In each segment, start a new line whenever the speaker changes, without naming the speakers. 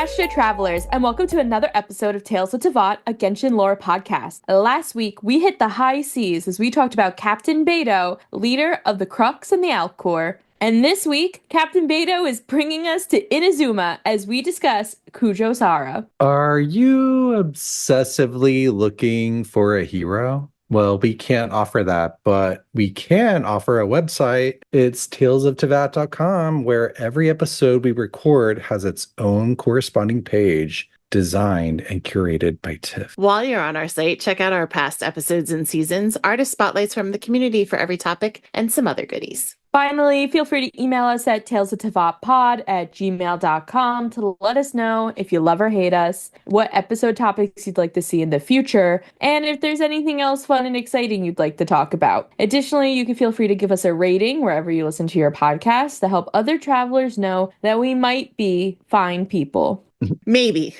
Astra Travelers, and welcome to another episode of Tales of Teyvat, a Genshin Lore Podcast. Last week, we hit the high seas as we talked about Captain Beidou, leader of the Crux and the Alcor. And this week, Captain Beidou is bringing us to Inazuma as we discuss Kujou Sara.
Are you obsessively looking for a hero? Well, we can't offer that, but we can offer a website. It's talesofteyvat.com, where every episode we record has its own corresponding page, designed and curated by Tiff.
While you're on our site, check out our past episodes and seasons, artist spotlights from the community for every topic, and some other goodies.
Finally, feel free to email us at talesofteyvatpod@gmail.com to let us know if you love or hate us, what episode topics you'd like to see in the future, and if there's anything else fun and exciting you'd like to talk about. Additionally, you can feel free to give us a rating wherever you listen to your podcast to help other travelers know that we might be fine people.
Maybe.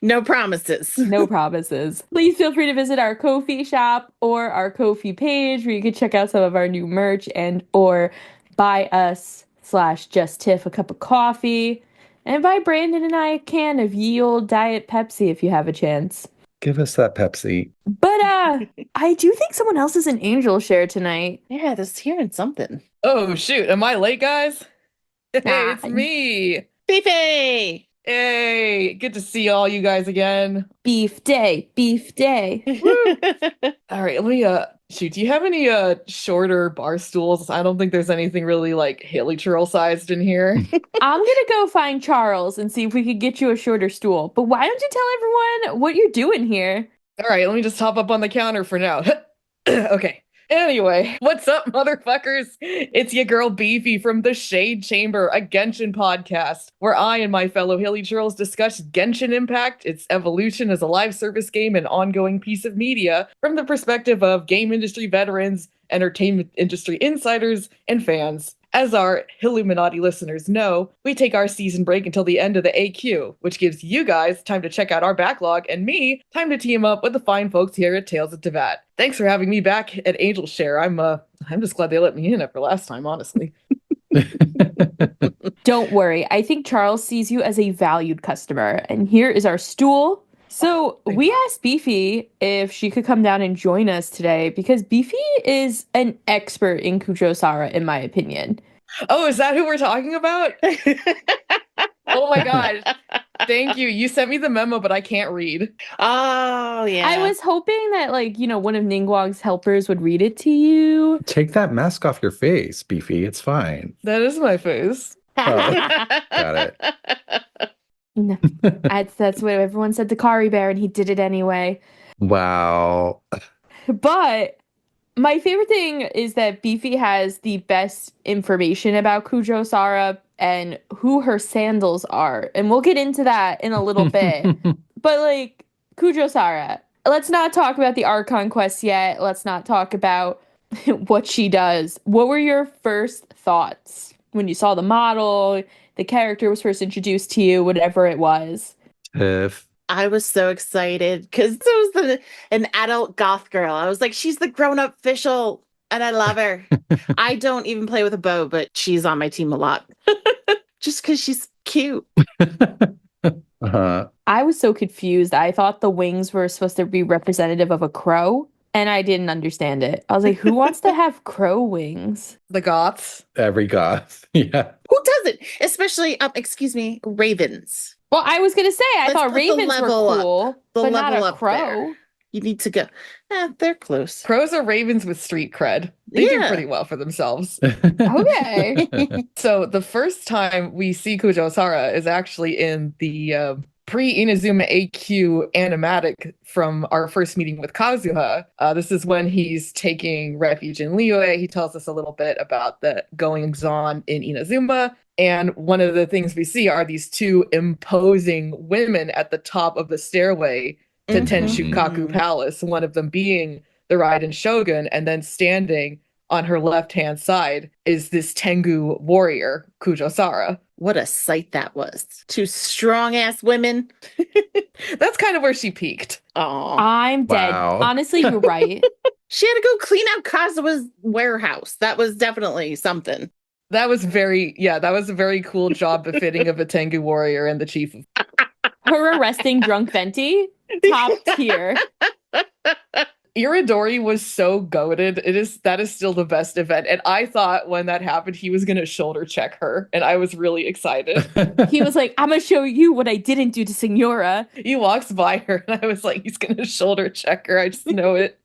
No promises.
No promises. Please feel free to visit our Ko-fi shop or our Ko-fi page where you can check out some of our new merch and or buy us / Tiff a cup of coffee and buy Brandon and I a can of ye old Diet Pepsi if you have a chance.
Give us that Pepsi.
But I do think someone else is an angel share tonight.
Yeah, this hearing something.
Oh, shoot. Am I late, guys? Hey, it's me.
Beefy!
Hey, good to see all you guys again.
Beef day.
All right, let me, shoot, do you have any, shorter bar stools? I don't think there's anything really, like, Haley churl sized in here.
I'm gonna go find Charles and see if we could get you a shorter stool. But why don't you tell everyone what you're doing here?
All right, let me just hop up on the counter for now. Okay. Anyway, what's up, motherfuckers? It's your girl Beefy from the Shade Chamber, a Genshin podcast, where I and my fellow Hilly Churls discuss Genshin Impact, its evolution as a live service game and ongoing piece of media from the perspective of game industry veterans, entertainment industry insiders, and fans. As our Illuminati listeners know, we take our season break until the end of the AQ, which gives you guys time to check out our backlog and me time to team up with the fine folks here at Tales of Teyvat. Thanks for having me back at Angel Share. I'm just glad they let me in after last time, honestly.
Don't worry. I think Charles sees you as a valued customer. And here is our stool. So we asked Beefy if she could come down and join us today because Beefy is an expert in Kujou Sara, in my opinion.
Oh, is that who we're talking about? Oh my god. Thank you. You sent me the memo, but I can't read.
Oh, yeah.
I was hoping that, one of Ningguang's helpers would read it to you.
Take that mask off your face, Beefy. It's fine.
That is my face.
Oh, got it.
No, that's what everyone said to Kari Bear, and he did it anyway.
Wow.
But my favorite thing is that Beefy has the best information about Kujou Sara and who her sandals are. And we'll get into that in a little bit. But, Kujou Sara, let's not talk about the Archon quest yet. Let's not talk about what she does. What were your first thoughts when you saw the model, the character was first introduced to you, whatever it was?
Tiff.
I was so excited because it was an adult goth girl. I was like, she's the grown-up official, and I love her. I don't even play with a bow, but she's on my team a lot. Just because she's cute.
Uh-huh.
I was so confused. I thought the wings were supposed to be representative of a crow, and I didn't understand it. I was like, who wants to have crow wings?
The goths.
Every goth. Yeah.
Who doesn't? Especially, ravens.
Well, I was going to say, I
Let's
thought
put the
ravens were
level up.
cool,
The
but not
level
a
up
crow.
there. You need to go. They're close.
Crows are ravens with street cred. They do
Yeah.
pretty well for themselves.
Okay.
So the first time we see Kujou Sara is actually in the pre-Inazuma AQ animatic from our first meeting with Kazuha. This is when he's taking refuge in Liyue. He tells us a little bit about the goings-on in Inazuma. And one of the things we see are these two imposing women at the top of the stairway to Tenshukaku Palace, one of them being the Raiden Shogun, and then standing on her left-hand side is this Tengu warrior, Kujou Sara.
What a sight that was. Two strong-ass women.
That's kind of where she peaked.
Oh,
I'm dead.
Wow.
Honestly, you're right.
she had to go clean out Kazua's warehouse. That was definitely something.
That was a very cool job befitting of a Tengu warrior and the chief of
Her arresting drunk Venti, top tier.
Iridori was so goated. That is still the best event. And I thought when that happened, he was gonna shoulder check her. And I was really excited.
He was like, I'm gonna show you what I didn't do to Signora.
He walks by her and I was like, he's gonna shoulder check her. I just know it.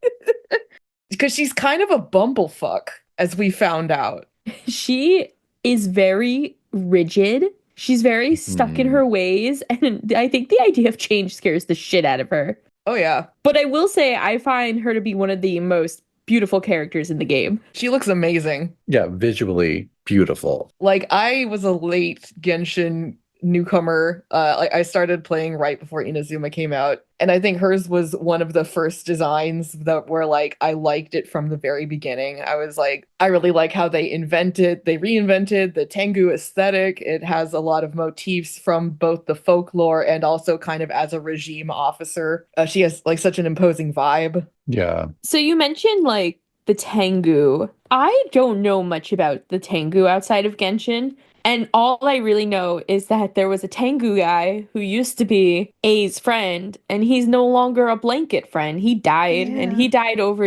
Because she's kind of a bumblefuck, as we found out.
She is very rigid. She's very stuck in her ways. And I think the idea of change scares the shit out of her.
Oh, yeah.
But I will say, I find her to be one of the most beautiful characters in the game.
She looks amazing.
Yeah, visually beautiful.
Like, I was a late Genshin newcomer. I started playing right before Inazuma came out. And I think hers was one of the first designs that were like, I liked it from the very beginning. I was like, I really like how they reinvented the Tengu aesthetic. It has a lot of motifs from both the folklore and also kind of as a regime officer. She has like such an imposing vibe.
Yeah.
So you mentioned like the Tengu. I don't know much about the Tengu outside of Genshin. And all I really know is that there was a Tengu guy who used to be A's friend, and he's no longer a blanket friend. He died, and he died over,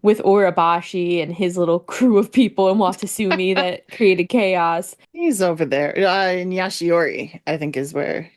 with Urabashi and his little crew of people in Watasumi that created chaos.
He's over there in Yashiori, I think is where,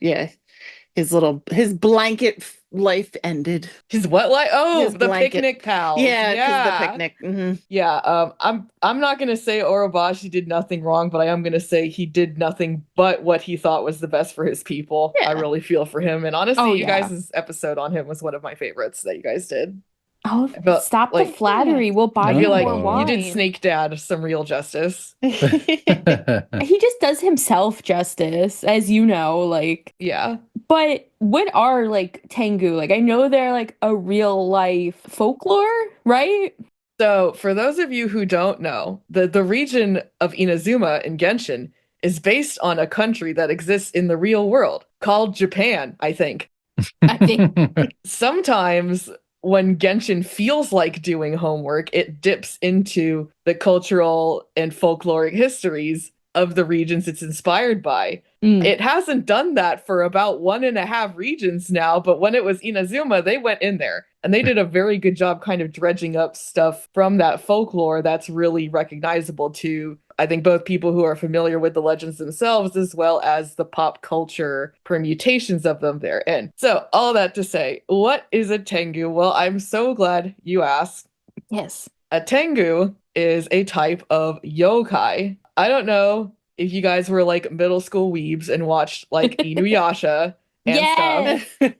his blanket life ended.
His what life? Oh,
His
the
blanket.
picnic pal.
Yeah, the picnic. Mm-hmm.
Yeah, I'm not gonna say Urabashi did nothing wrong, but I am gonna say he did nothing but what he thought was the best for his people.
Yeah.
I really feel for him, and honestly, you
yeah.
guys' episode on him was one of my favorites that you guys did.
Oh,
But,
stop the
like,
flattery. We'll buy
I
you
feel like
more wine.
you did Snake Dad some real justice.
He just does himself justice, as you know, like.
Yeah.
But what are like Tengu? Like, I know they're like a real life folklore, right?
So, for those of you who don't know, the region of Inazuma in Genshin is based on a country that exists in the real world called Japan, I think.
I think.
Sometimes when Genshin feels like doing homework, it dips into the cultural and folkloric histories of the regions it's inspired by. It hasn't done that for about 1.5 regions now, but when it was Inazuma, they went in there and they did a very good job kind of dredging up stuff from that folklore that's really recognizable to, I think, both people who are familiar with the legends themselves as well as the pop culture permutations of them therein. So all that to say, what is a Tengu? Well, I'm so glad you asked.
Yes.
A Tengu is a type of yokai. I don't know if you guys were like middle school weebs and watched like Inuyasha and stuff.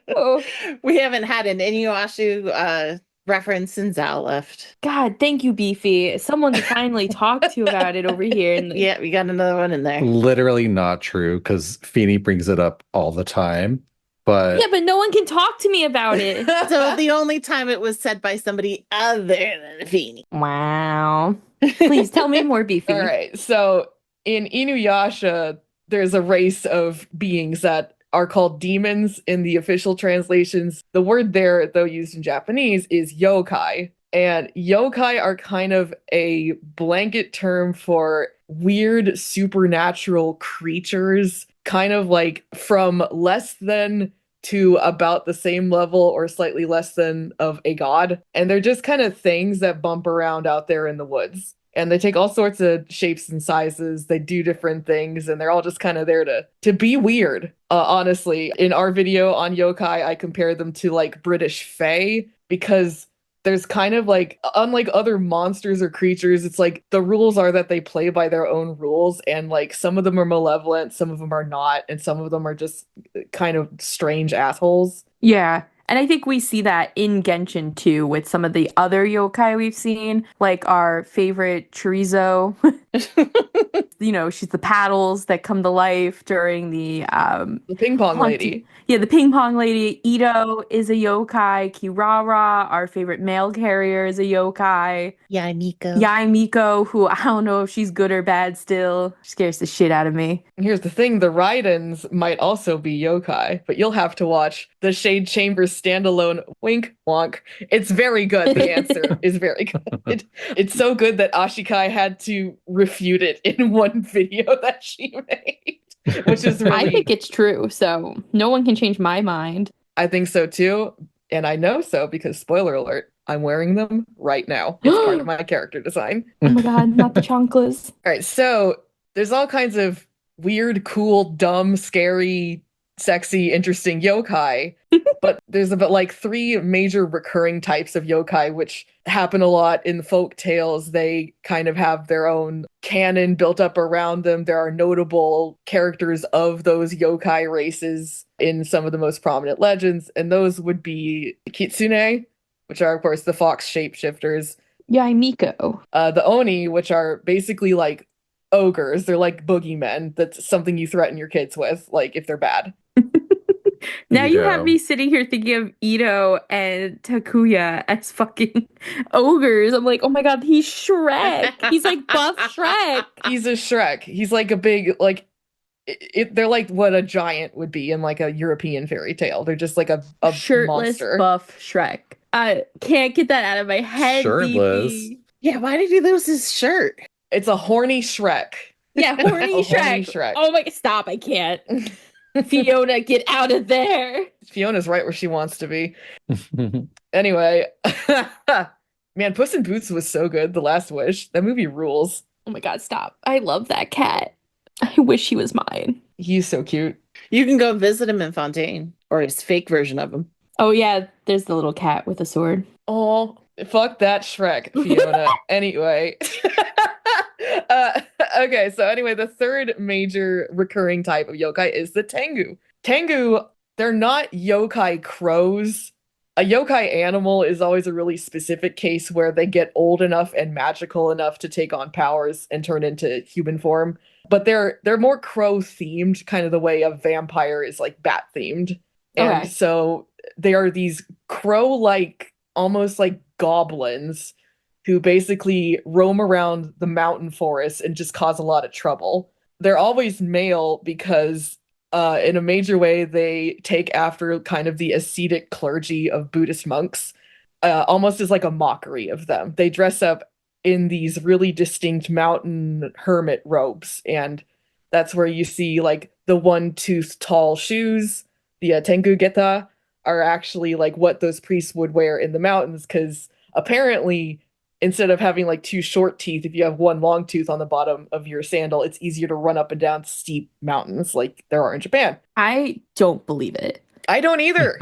Woo!
We haven't had an Inuyasha reference since Al left.
God, thank you, Beefy. Someone to finally talk to about it over here.
Yeah, we got another one in there.
Literally not true, because Feeny brings it up all the time. But
Yeah, but no one can talk to me about it.
So the only time it was said by somebody other than Feeny.
Wow. Please tell me more, Beefy.
All right. So in Inuyasha, there's a race of beings that are called demons in the official translations. The word there, though used in Japanese, is yokai. And yokai are kind of a blanket term for weird supernatural creatures, kind of like from less than to about the same level or slightly less than of a god. And they're just kind of things that bump around out there in the woods. And they take all sorts of shapes and sizes. They do different things, and they're all just kind of there to be weird. Honestly, in our video on yokai, I compared them to like British fae, because there's kind of like, unlike other monsters or creatures, it's like the rules are that they play by their own rules, and like some of them are malevolent, some of them are not, and some of them are just kind of strange assholes.
Yeah. And I think we see that in Genshin too, with some of the other yokai we've seen, like our favorite Chorizo. She's the paddles that come to life during the
ping pong lady.
Yeah, the ping pong lady. Itto is a yokai. Kirara, our favorite mail carrier, is a yokai. Yaimiko, who I don't know if she's good or bad still. She scares the shit out of me.
And here's the thing, the Raidens might also be yokai, but you'll have to watch the Shade Chamber standalone wink wonk. It's very good. The answer is very good. It's so good that Ashikai had to refute it in one video that she made. which is
I
really,
think it's true, so no one can change my mind.
I think so too. And I know so because, spoiler alert, I'm wearing them right now. It's part of my character design.
Oh my god, not the chanclas.
All right, so there's all kinds of weird, cool, dumb, scary, sexy, interesting yokai, but there's about like 3 major recurring types of yokai, which happen a lot in folk tales. They kind of have their own canon built up around them. There are notable characters of those yokai races in some of the most prominent legends, and those would be kitsune, which are, of course, the fox shapeshifters.
Yaimiko.
The oni, which are basically like ogres. They're like boogeymen. That's something you threaten your kids with, like if they're bad.
Now you
Itto.
have me sitting here thinking of Itto and Takuya as fucking ogres. I'm like, oh my god, he's Shrek. He's like buff Shrek.
He's a Shrek. He's like a big, like, they're like what a giant would be in like a European fairy tale. They're just like a
Shirtless
monster.
buff Shrek. I can't get that out of my head.
Shirtless.
Beefy.
Yeah, why did he lose his shirt?
It's a horny Shrek.
Yeah, horny
A
Shrek.
horny Shrek.
Oh my, stop! I can't. Fiona, get out of there.
Fiona's right where she wants to be. Anyway, man, Puss in Boots was so good. The Last Wish. That movie rules.
Oh my god, stop! I love that cat. I wish he was mine.
He's so cute.
You can go visit him in Fontaine, or his fake version of him.
Oh yeah, there's the little cat with a sword.
Oh, fuck that Shrek, Fiona. Anyway. Okay, so anyway, the third major recurring type of yokai is the Tengu. Tengu, they're not yokai crows. A yokai animal is always a really specific case where they get old enough and magical enough to take on powers and turn into human form. But they're more crow themed, kind of the way a vampire is like bat themed. And
Okay.
so they are these crow-like, almost like goblins who basically roam around the mountain forests and just cause a lot of trouble. They're always male because in a major way they take after kind of the ascetic clergy of Buddhist monks, almost as like a mockery of them. They dress up in these really distinct mountain hermit robes, and that's where you see like the one-tooth tall shoes, the Tengu Geta, are actually like what those priests would wear in the mountains, because apparently instead of having like 2 short teeth, if you have 1 long tooth on the bottom of your sandal, it's easier to run up and down steep mountains like there are in Japan.
I don't believe it.
I don't either.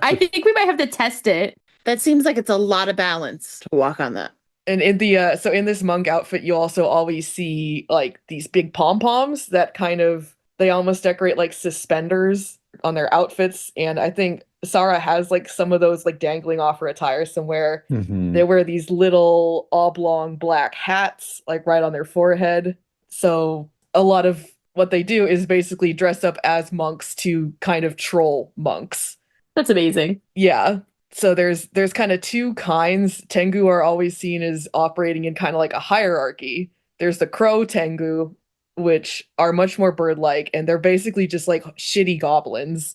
I think we might have to test it.
That seems like it's a lot of balance to walk on that.
And in the so in this monk outfit, you also always see like these big pom-poms that kind of, they almost decorate like suspenders on their outfits. And I think Sara has like some of those like dangling off her attire somewhere.
Mhm.
They wear these little oblong black hats like right on their forehead. So a lot of what they do is basically dress up as monks to kind of troll monks.
That's amazing.
Yeah. So there's kind of 2 kinds. Tengu are always seen as operating in kind of like a hierarchy. There's the crow Tengu, which are much more bird-like, and they're basically just like shitty goblins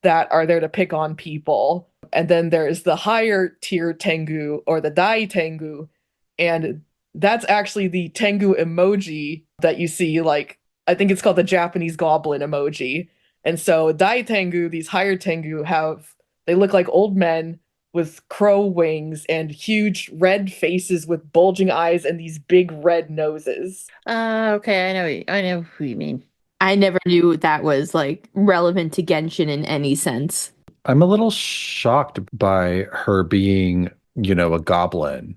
that are there to pick on people. And then there's the higher tier Tengu, or the Dai Tengu, and that's actually the Tengu emoji that you see, like, I think it's called the Japanese goblin emoji. And so Dai Tengu, these higher Tengu, they look like old men with crow wings and huge red faces with bulging eyes and these big red noses.
Okay, I know who you mean.
I never knew that was like relevant to Genshin in any sense.
I'm a little shocked by her being, a goblin.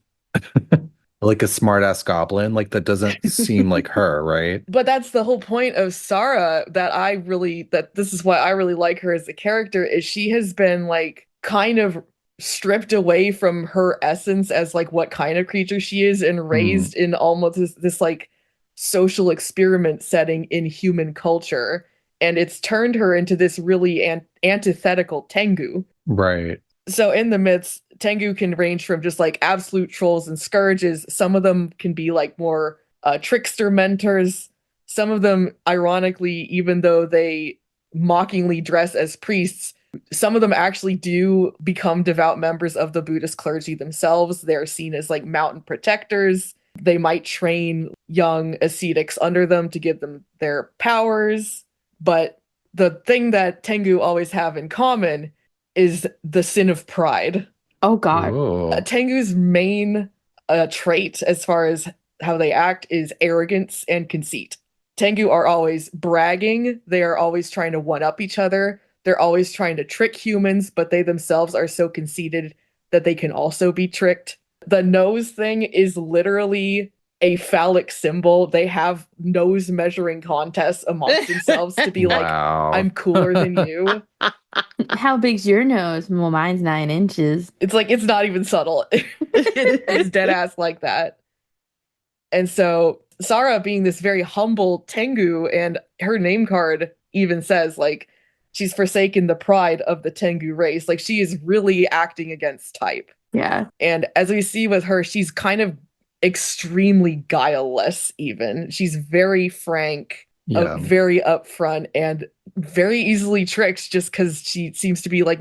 Like a smart-ass goblin. Like, that doesn't seem like her, right?
But that's the whole point of Sara, that this is why I really like her as a character, is she has been like kind of stripped away from her essence as like what kind of creature she is and raised in almost this like social experiment setting in human culture. And it's turned her into this really antithetical Tengu.
Right.
So in the myths, Tengu can range from just like absolute trolls and scourges. Some of them can be like more trickster mentors. Some of them, ironically, even though they mockingly dress as priests, some of them actually do become devout members of the Buddhist clergy themselves. They're seen as like mountain protectors. They might train young ascetics under them to give them their powers. But the thing that Tengu always have in common is the sin of pride.
Oh, God.
Tengu's main trait as far as how they act is arrogance and conceit. Tengu are always bragging. They are always trying to one-up each other. They're always trying to trick humans, but they themselves are so conceited that they can also be tricked. The nose thing is literally a phallic symbol. They have nose measuring contests amongst themselves to be like, I'm cooler than you.
How big's your nose? Well, mine's 9 inches.
It's like, it's not even subtle. It's dead ass like that. And so Sara, being this very humble Tengu, and her name card even says, like, she's forsaken the pride of the Tengu race. Like, she is really acting against type.
Yeah.
And as we see with her, she's kind of extremely guileless even. She's very frank, very upfront, and very easily tricked just because she seems to be like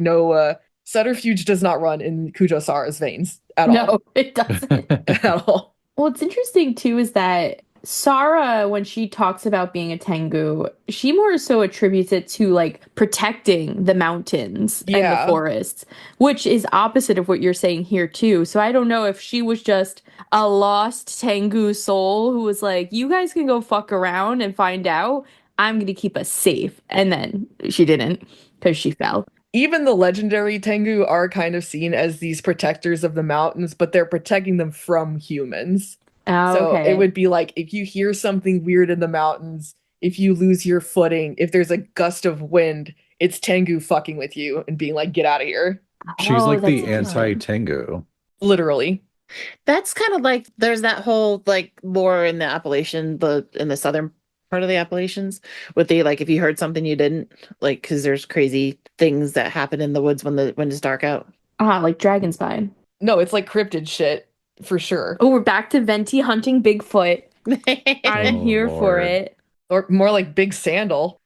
subterfuge does not run in Kujou Sara's veins at all.
No, it doesn't.
At all.
What's interesting too is that Sara, when she talks about being a Tengu, she more so attributes it to like protecting the mountains and the forests, which is opposite of what you're saying here too. So I don't know if she was just a lost Tengu soul who was like, you guys can go fuck around and find out. I'm going to keep us safe. And then she didn't because she fell.
Even the legendary Tengu are kind of seen as these protectors of the mountains, but they're protecting them from humans.
Oh,
so
okay.
It would be like, if you hear something weird in the mountains, if you lose your footing, if there's a gust of wind, it's Tengu fucking with you and being like, get out of here.
She's like the anti-Tengu.
Literally.
That's kind of like, there's that whole like lore in the Appalachian, in the southern part of the Appalachians, with the like, if you heard something you didn't, like, because there's crazy things that happen in the woods when it's dark out.
Like dragon spine.
No, it's like cryptid shit. For sure.
Oh, we're back to Venti hunting Bigfoot. I'm here for it.
Or more like Big Sandal.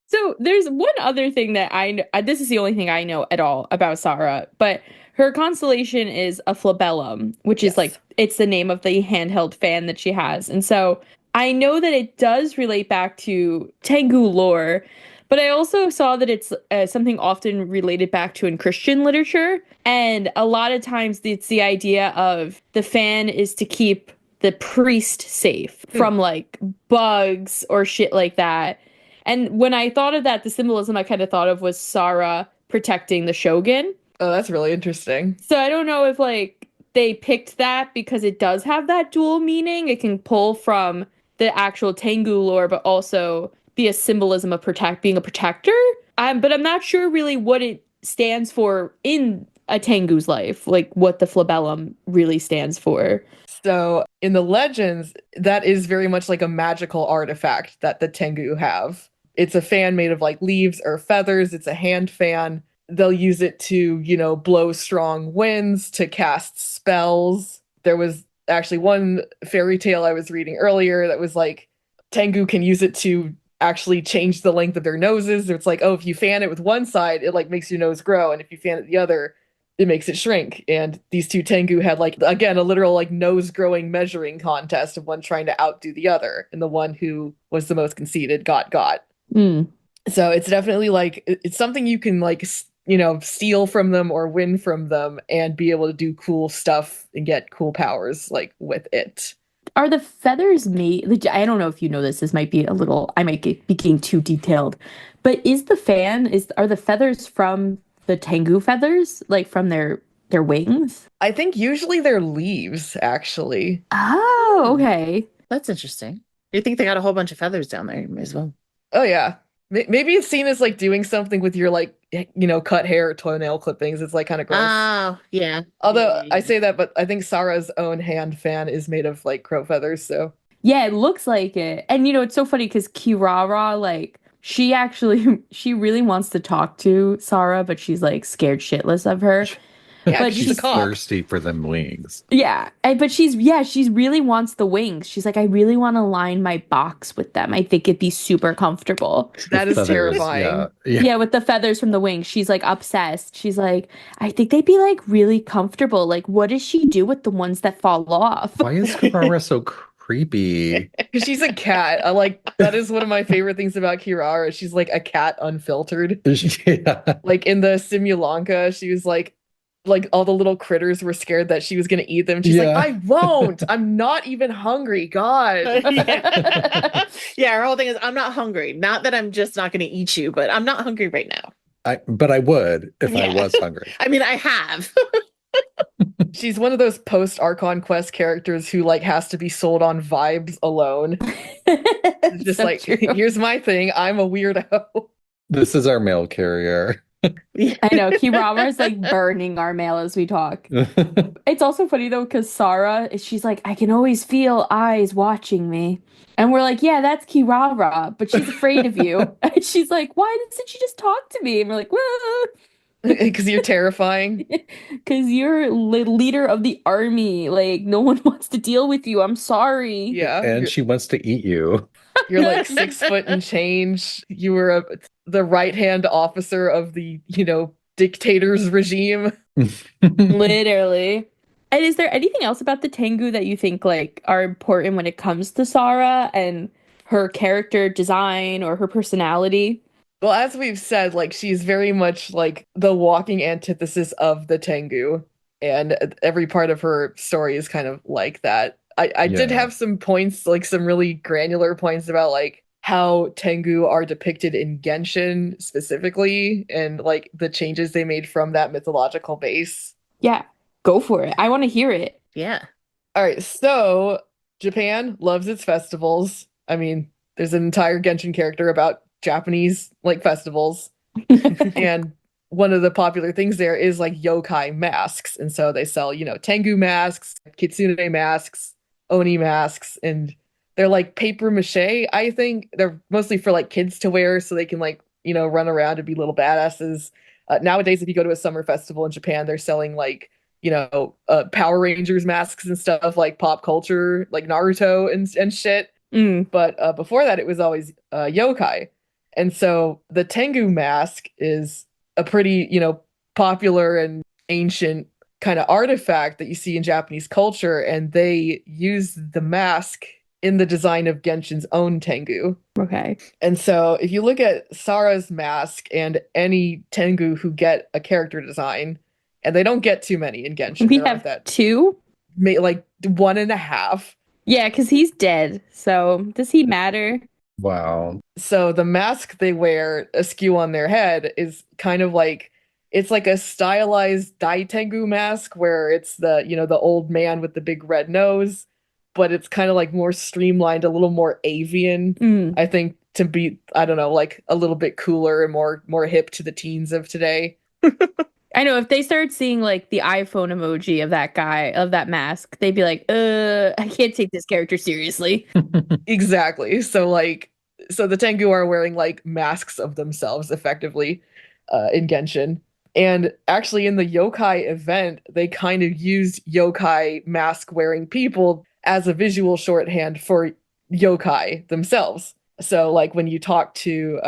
So there's one other thing that I know. This is the only thing I know at all about Sara, but her constellation is a flabellum, which is like, it's the name of the handheld fan that she has. And so I know that it does relate back to Tengu lore, but I also saw that it's something often related back to in Christian literature. And a lot of times it's the idea of the fan is to keep the priest safe from like bugs or shit like that. And when I thought of that, the symbolism I kind of thought of was Sara protecting the shogun.
Oh, that's really interesting.
So I don't know if like they picked that because it does have that dual meaning. It can pull from the actual Tengu lore, but also be a symbolism of being a protector. But I'm not sure really what it stands for in a Tengu's life, like what the flabellum really stands for.
So in the legends, that is very much like a magical artifact that the Tengu have. It's a fan made of like leaves or feathers. It's a hand fan. They'll use it to, blow strong winds, to cast spells. There was actually one fairy tale I was reading earlier that was like, Tengu can use it to actually change the length of their noses. It's like, oh, if you fan it with one side, it like makes your nose grow. And if you fan it the other, it makes it shrink. And these two Tengu had like, again, a literal like nose growing measuring contest of one trying to outdo the other. And the one who was the most conceited got. So it's definitely like, it's something you can like, steal from them or win from them and be able to do cool stuff and get cool powers like with it.
Are the feathers made? I don't know if you know this. This might be a little. I might be getting too detailed, but are the feathers from the Tengu feathers, like from their wings?
I think usually they're leaves, actually.
Oh, okay.
That's interesting. You think they got a whole bunch of feathers down there? You may as well.
Oh yeah, maybe it's seen as like doing something with your like cut hair or toenail clippings. It's like kind of gross.
Oh yeah.
Although I say that, but I think Sara's own hand fan is made of like crow feathers. So
yeah, it looks like it. And it's so funny because Kirara, like she really wants to talk to Sara, but she's like scared shitless of her.
Yeah,
But
she's a
She's
cop.
thirsty for them wings.
Yeah, but she's really wants the wings. She's like, I really want to line my box with them. I think it'd be super comfortable.
That
With
is
feathers,
terrifying.
Yeah, with the feathers from the wings. She's like obsessed. She's like, I think they'd be like really comfortable. Like, what does she do with the ones that fall off?
Why is Kurara so creepy?
Because she's a cat. I like that is one of my favorite things about Kirara. She's like a cat unfiltered.
Yeah.
Like in the Simulanka, she was like all the little critters were scared that she was gonna eat them. She's
Yeah.
like, I won't. I'm not even hungry. God.
Yeah. Yeah, her whole thing is, I'm not hungry. Not that I'm just not going to eat you, but I'm not hungry right now.
But I would if I
Yeah.
was hungry.
I mean, I have.
She's one of those post Archon Quest characters who like has to be sold on vibes alone. It's just
So
like,
true.
here's my thing. I'm a weirdo.
This is our mail carrier.
I know Kirama's like burning our mail as we talk. It's also funny though, because Sarah, she's like, I can always feel eyes watching me. And we're like, yeah, that's Kirara, but she's afraid of you. And she's like, why doesn't she just talk to me? And we're like, well,
Because you're terrifying.
because you're leader of the army. Like, no one wants to deal with you. I'm sorry.
Yeah.
And she wants to eat you.
You're like 6 foot and change. You were the right hand officer of the, dictator's regime.
Literally. And is there anything else about the Tengu that you think like are important when it comes to Sarah and her character design or her personality?
Well, as we've said, like she's very much like the walking antithesis of the Tengu, and every part of her story is kind of like that. I did
Yeah.
have some points, like some really granular points about like how Tengu are depicted in Genshin specifically, and like the changes they made from that mythological base.
Yeah, go for it. I want to hear it.
Yeah.
All right, so Japan loves its festivals. I mean, there's an entire Genshin character about Japanese like festivals. And one of the popular things there is like yokai masks. And so they sell, Tengu masks, kitsune masks, oni masks, and they're like paper mache. I think they're mostly for like kids to wear so they can like, run around and be little badasses. Nowadays, if you go to a summer festival in Japan, they're selling like, Power Rangers masks and stuff like pop culture, like Naruto and shit. But before that, it was always yokai. And so the Tengu mask is a pretty, popular and ancient kind of artifact that you see in Japanese culture. And they use the mask in the design of Genshin's own Tengu.
Okay.
And so if you look at Sara's mask and any Tengu who get a character design, and they don't get too many in Genshin.
We
there aren't
have two?
like 1.5.
Yeah, because he's dead. So does he matter?
Wow.
So the mask they wear askew on their head is kind of like, it's like a stylized Dai Tengu mask where it's the, the old man with the big red nose, but it's kind of like more streamlined, a little more avian, I think, to be, I don't know, like a little bit cooler and more hip to the teens of today.
I know if they start seeing like the iPhone emoji of that guy, of that mask, they'd be like, I can't take this character seriously.
Exactly. So the Tengu are wearing like masks of themselves effectively in Genshin. And actually in the yokai event, they kind of used yokai mask wearing people as a visual shorthand for yokai themselves. So like when you talk to,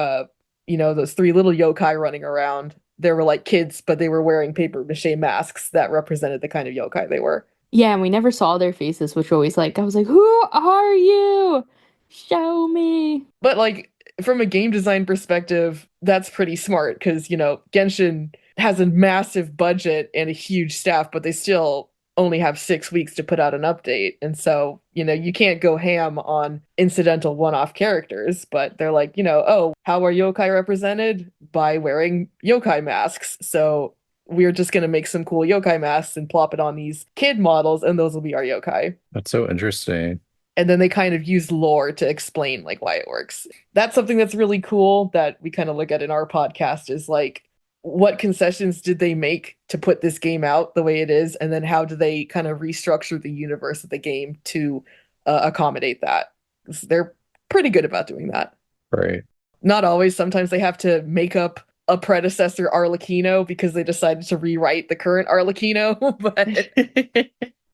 those 3 little yokai running around, they were like kids, but they were wearing paper mache masks that represented the kind of yokai they were.
Yeah, and we never saw their faces, which always I was like, who are you? Show me.
But like from a game design perspective, that's pretty smart because, Genshin has a massive budget and a huge staff, but they still only have 6 weeks to put out an update. And so, you can't go ham on incidental one-off characters, but they're like, oh, how are yokai represented? By wearing yokai masks. So we're just going to make some cool yokai masks and plop it on these kid models, and those will be our yokai.
That's so interesting.
And then they kind of use lore to explain like why it works. That's something that's really cool that we kind of look at in our podcast is like, what concessions did they make to put this game out the way it is? And then how do they kind of restructure the universe of the game to accommodate that? 'Cause they're pretty good about doing that.
Right.
Not always. Sometimes they have to make up a predecessor Arlecchino because they decided to rewrite the current Arlecchino. But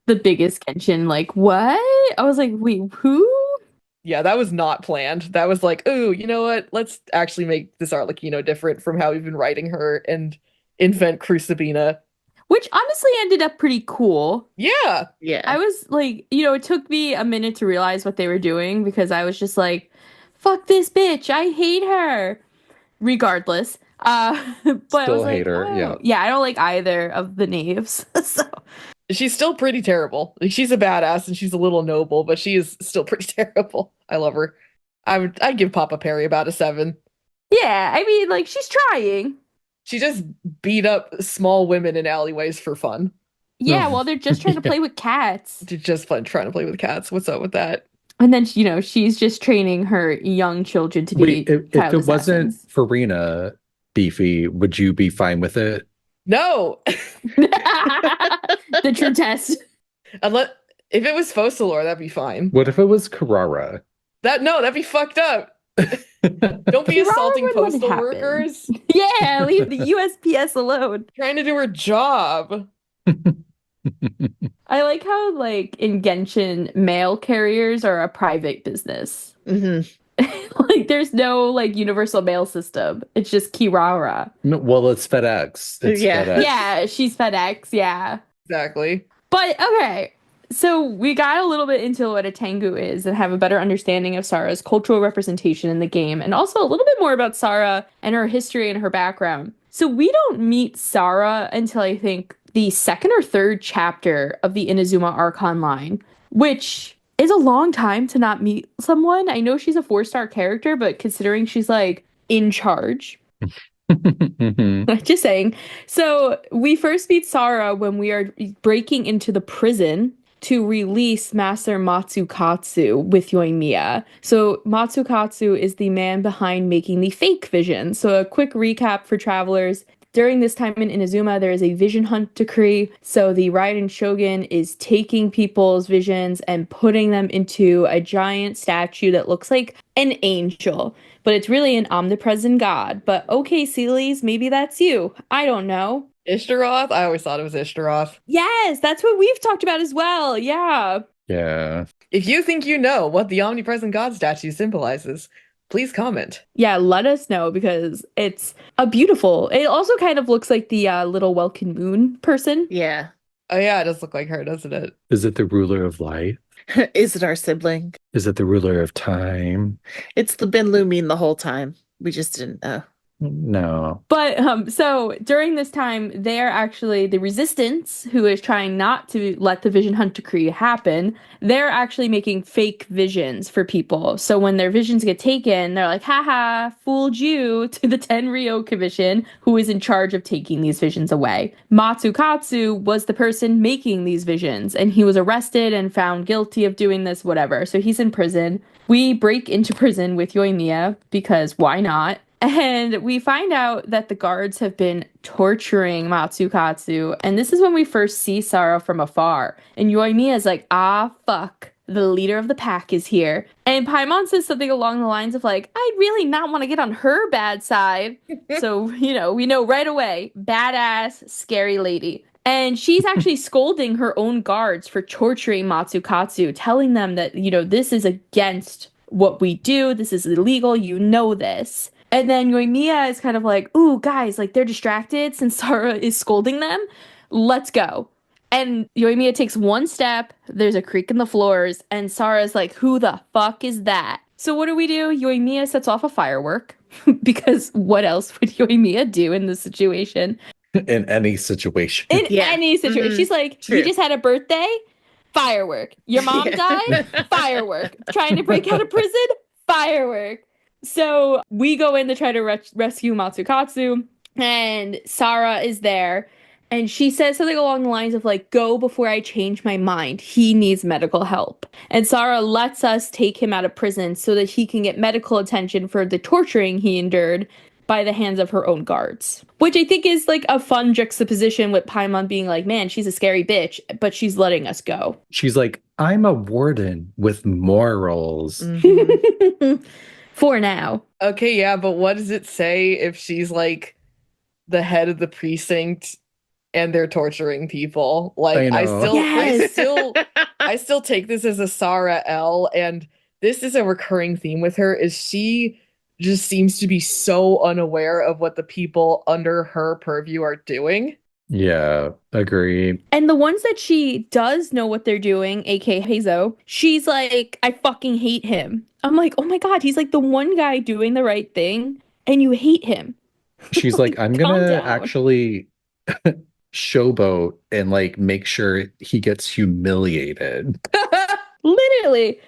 The biggest Genshin, like, what? I was like, wait, who?
yeah, that was not planned. That was like, oh, you know what? Let's actually make this Arlecchino different from how we've been writing her and invent Crucibina.
Which honestly ended up pretty cool.
Yeah.
Yeah.
I was like, it took me a minute to realize what they were doing because I was just like, fuck this bitch, I hate her. Regardless. But I
Still
was like,
hate her, yeah.
Yeah, I don't like either of the knaves. So
She's still pretty terrible. Like, she's a badass and she's a little noble, but she is still pretty terrible. I love her. I'd give Papa Perry about a 7.
yeah, I mean, like, she's trying.
She just beat up small women in alleyways for fun.
Yeah, well, they're just trying to play with cats.
Just fun trying to play with cats. What's up with that?
And then, she's just training her young children to be
Wait, if
child
it wasn't
assassins.
Farina, Beefy, would you be fine with it?
No!
The true test.
Unless if it was Focalor, that'd be fine.
What if it was Carrara?
That'd be fucked up. Don't be
Kirara
assaulting
would let it
postal
happen.
workers.
Yeah, leave the USPS alone.
Trying to do her job.
I like how, like, in Genshin, mail carriers are a private business.
Mhm.
Like, there's no, like, universal mail system. It's just Kirara.
No, well, it's FedEx. It's
Yeah.
FedEx.
Yeah, she's FedEx, yeah.
Exactly.
But, okay, so we got a little bit into what a Tengu is and have a better understanding of Sara's cultural representation in the game, and also a little bit more about Sara and her history and her background. So we don't meet Sara until, I think, the second or third chapter of the Inazuma Archon line, which is a long time to not meet someone. I know she's a 4-star character, but considering she's, like, in charge... Just saying. So we first meet Sara when we are breaking into the prison to release Master Matsukatsu with Yoimiya. So Matsukatsu is the man behind making the fake vision. So a quick recap for travelers. During this time in Inazuma, there is a vision hunt decree. So the Raiden Shogun is taking people's visions and putting them into a giant statue that looks like an angel. But it's really an omnipresent god. But okay, Seelies, maybe that's you. I don't know.
Ishtaroth? I always thought it was Ishtaroth.
Yes, that's what we've talked about as well. Yeah.
Yeah.
If you think you know what the omnipresent god statue symbolizes, please comment.
Yeah, let us know because it's a beautiful. It also kind of looks like the little Welkin Moon person.
Yeah.
Oh yeah, it does look like her, doesn't it?
Is it the ruler of light?
Is it our sibling?
Is it the ruler of time?
It's been Lumine the whole time. We just didn't know.
No.
But so during this time, they're actually the resistance who is trying not to let the vision hunt decree happen. They're actually making fake visions for people. So when their visions get taken, they're like, haha, fooled you, to the Tenryo Commission, who is in charge of taking these visions away. Matsukatsu was the person making these visions, and he was arrested and found guilty of doing this, whatever. So he's in prison. We break into prison with Yoimiya, because why not? And we find out that the guards have been torturing Matsukatsu. And this is when we first see Sara from afar. And Yoimiya is like, ah, fuck. The leader of the pack is here. And Paimon says something along the lines of like, I'd really not want to get on her bad side. So, we know right away, badass, scary lady. And she's actually scolding her own guards for torturing Matsukatsu, telling them that, this is against what we do. This is illegal. You know this. And then Yoimiya is kind of like, ooh, guys, like, they're distracted since Sara is scolding them. Let's go. And Yoimiya takes one step, there's a creak in the floors, and Sara's like, who the fuck is that? So what do? Yoimiya sets off a firework, because what else would Yoimiya do in this situation?
In any situation.
In any situation.
Mm-hmm.
She's like,
True.
You just had a birthday? Firework. Your mom died? Firework. Trying to break out of prison? Firework. So we go in to try to rescue Matsukatsu, and Sara is there, and she says something along the lines of like, go before I change my mind. He needs medical help. And Sara lets us take him out of prison so that he can get medical attention for the torturing he endured by the hands of her own guards. Which I think is like a fun juxtaposition with Paimon being like, man, she's a scary bitch, but she's letting us go.
She's like, I'm a warden with morals.
Mhm.
For now.
Okay, yeah, but what does it say if she's like the head of the precinct and they're torturing people. Like
I
I
know.
still
Yes.
I still take this as a Sara L, and this is a recurring theme with her is she just seems to be so unaware of what the people under her purview are doing.
Yeah, agree.
And the ones that she does know what they're doing, aka Heizo, she's like, I fucking hate him. I'm like, oh my God, he's like the one guy doing the right thing and you hate him.
She's like, I'm
calm
gonna
down.
actually showboat and like make sure he gets humiliated.
Literally.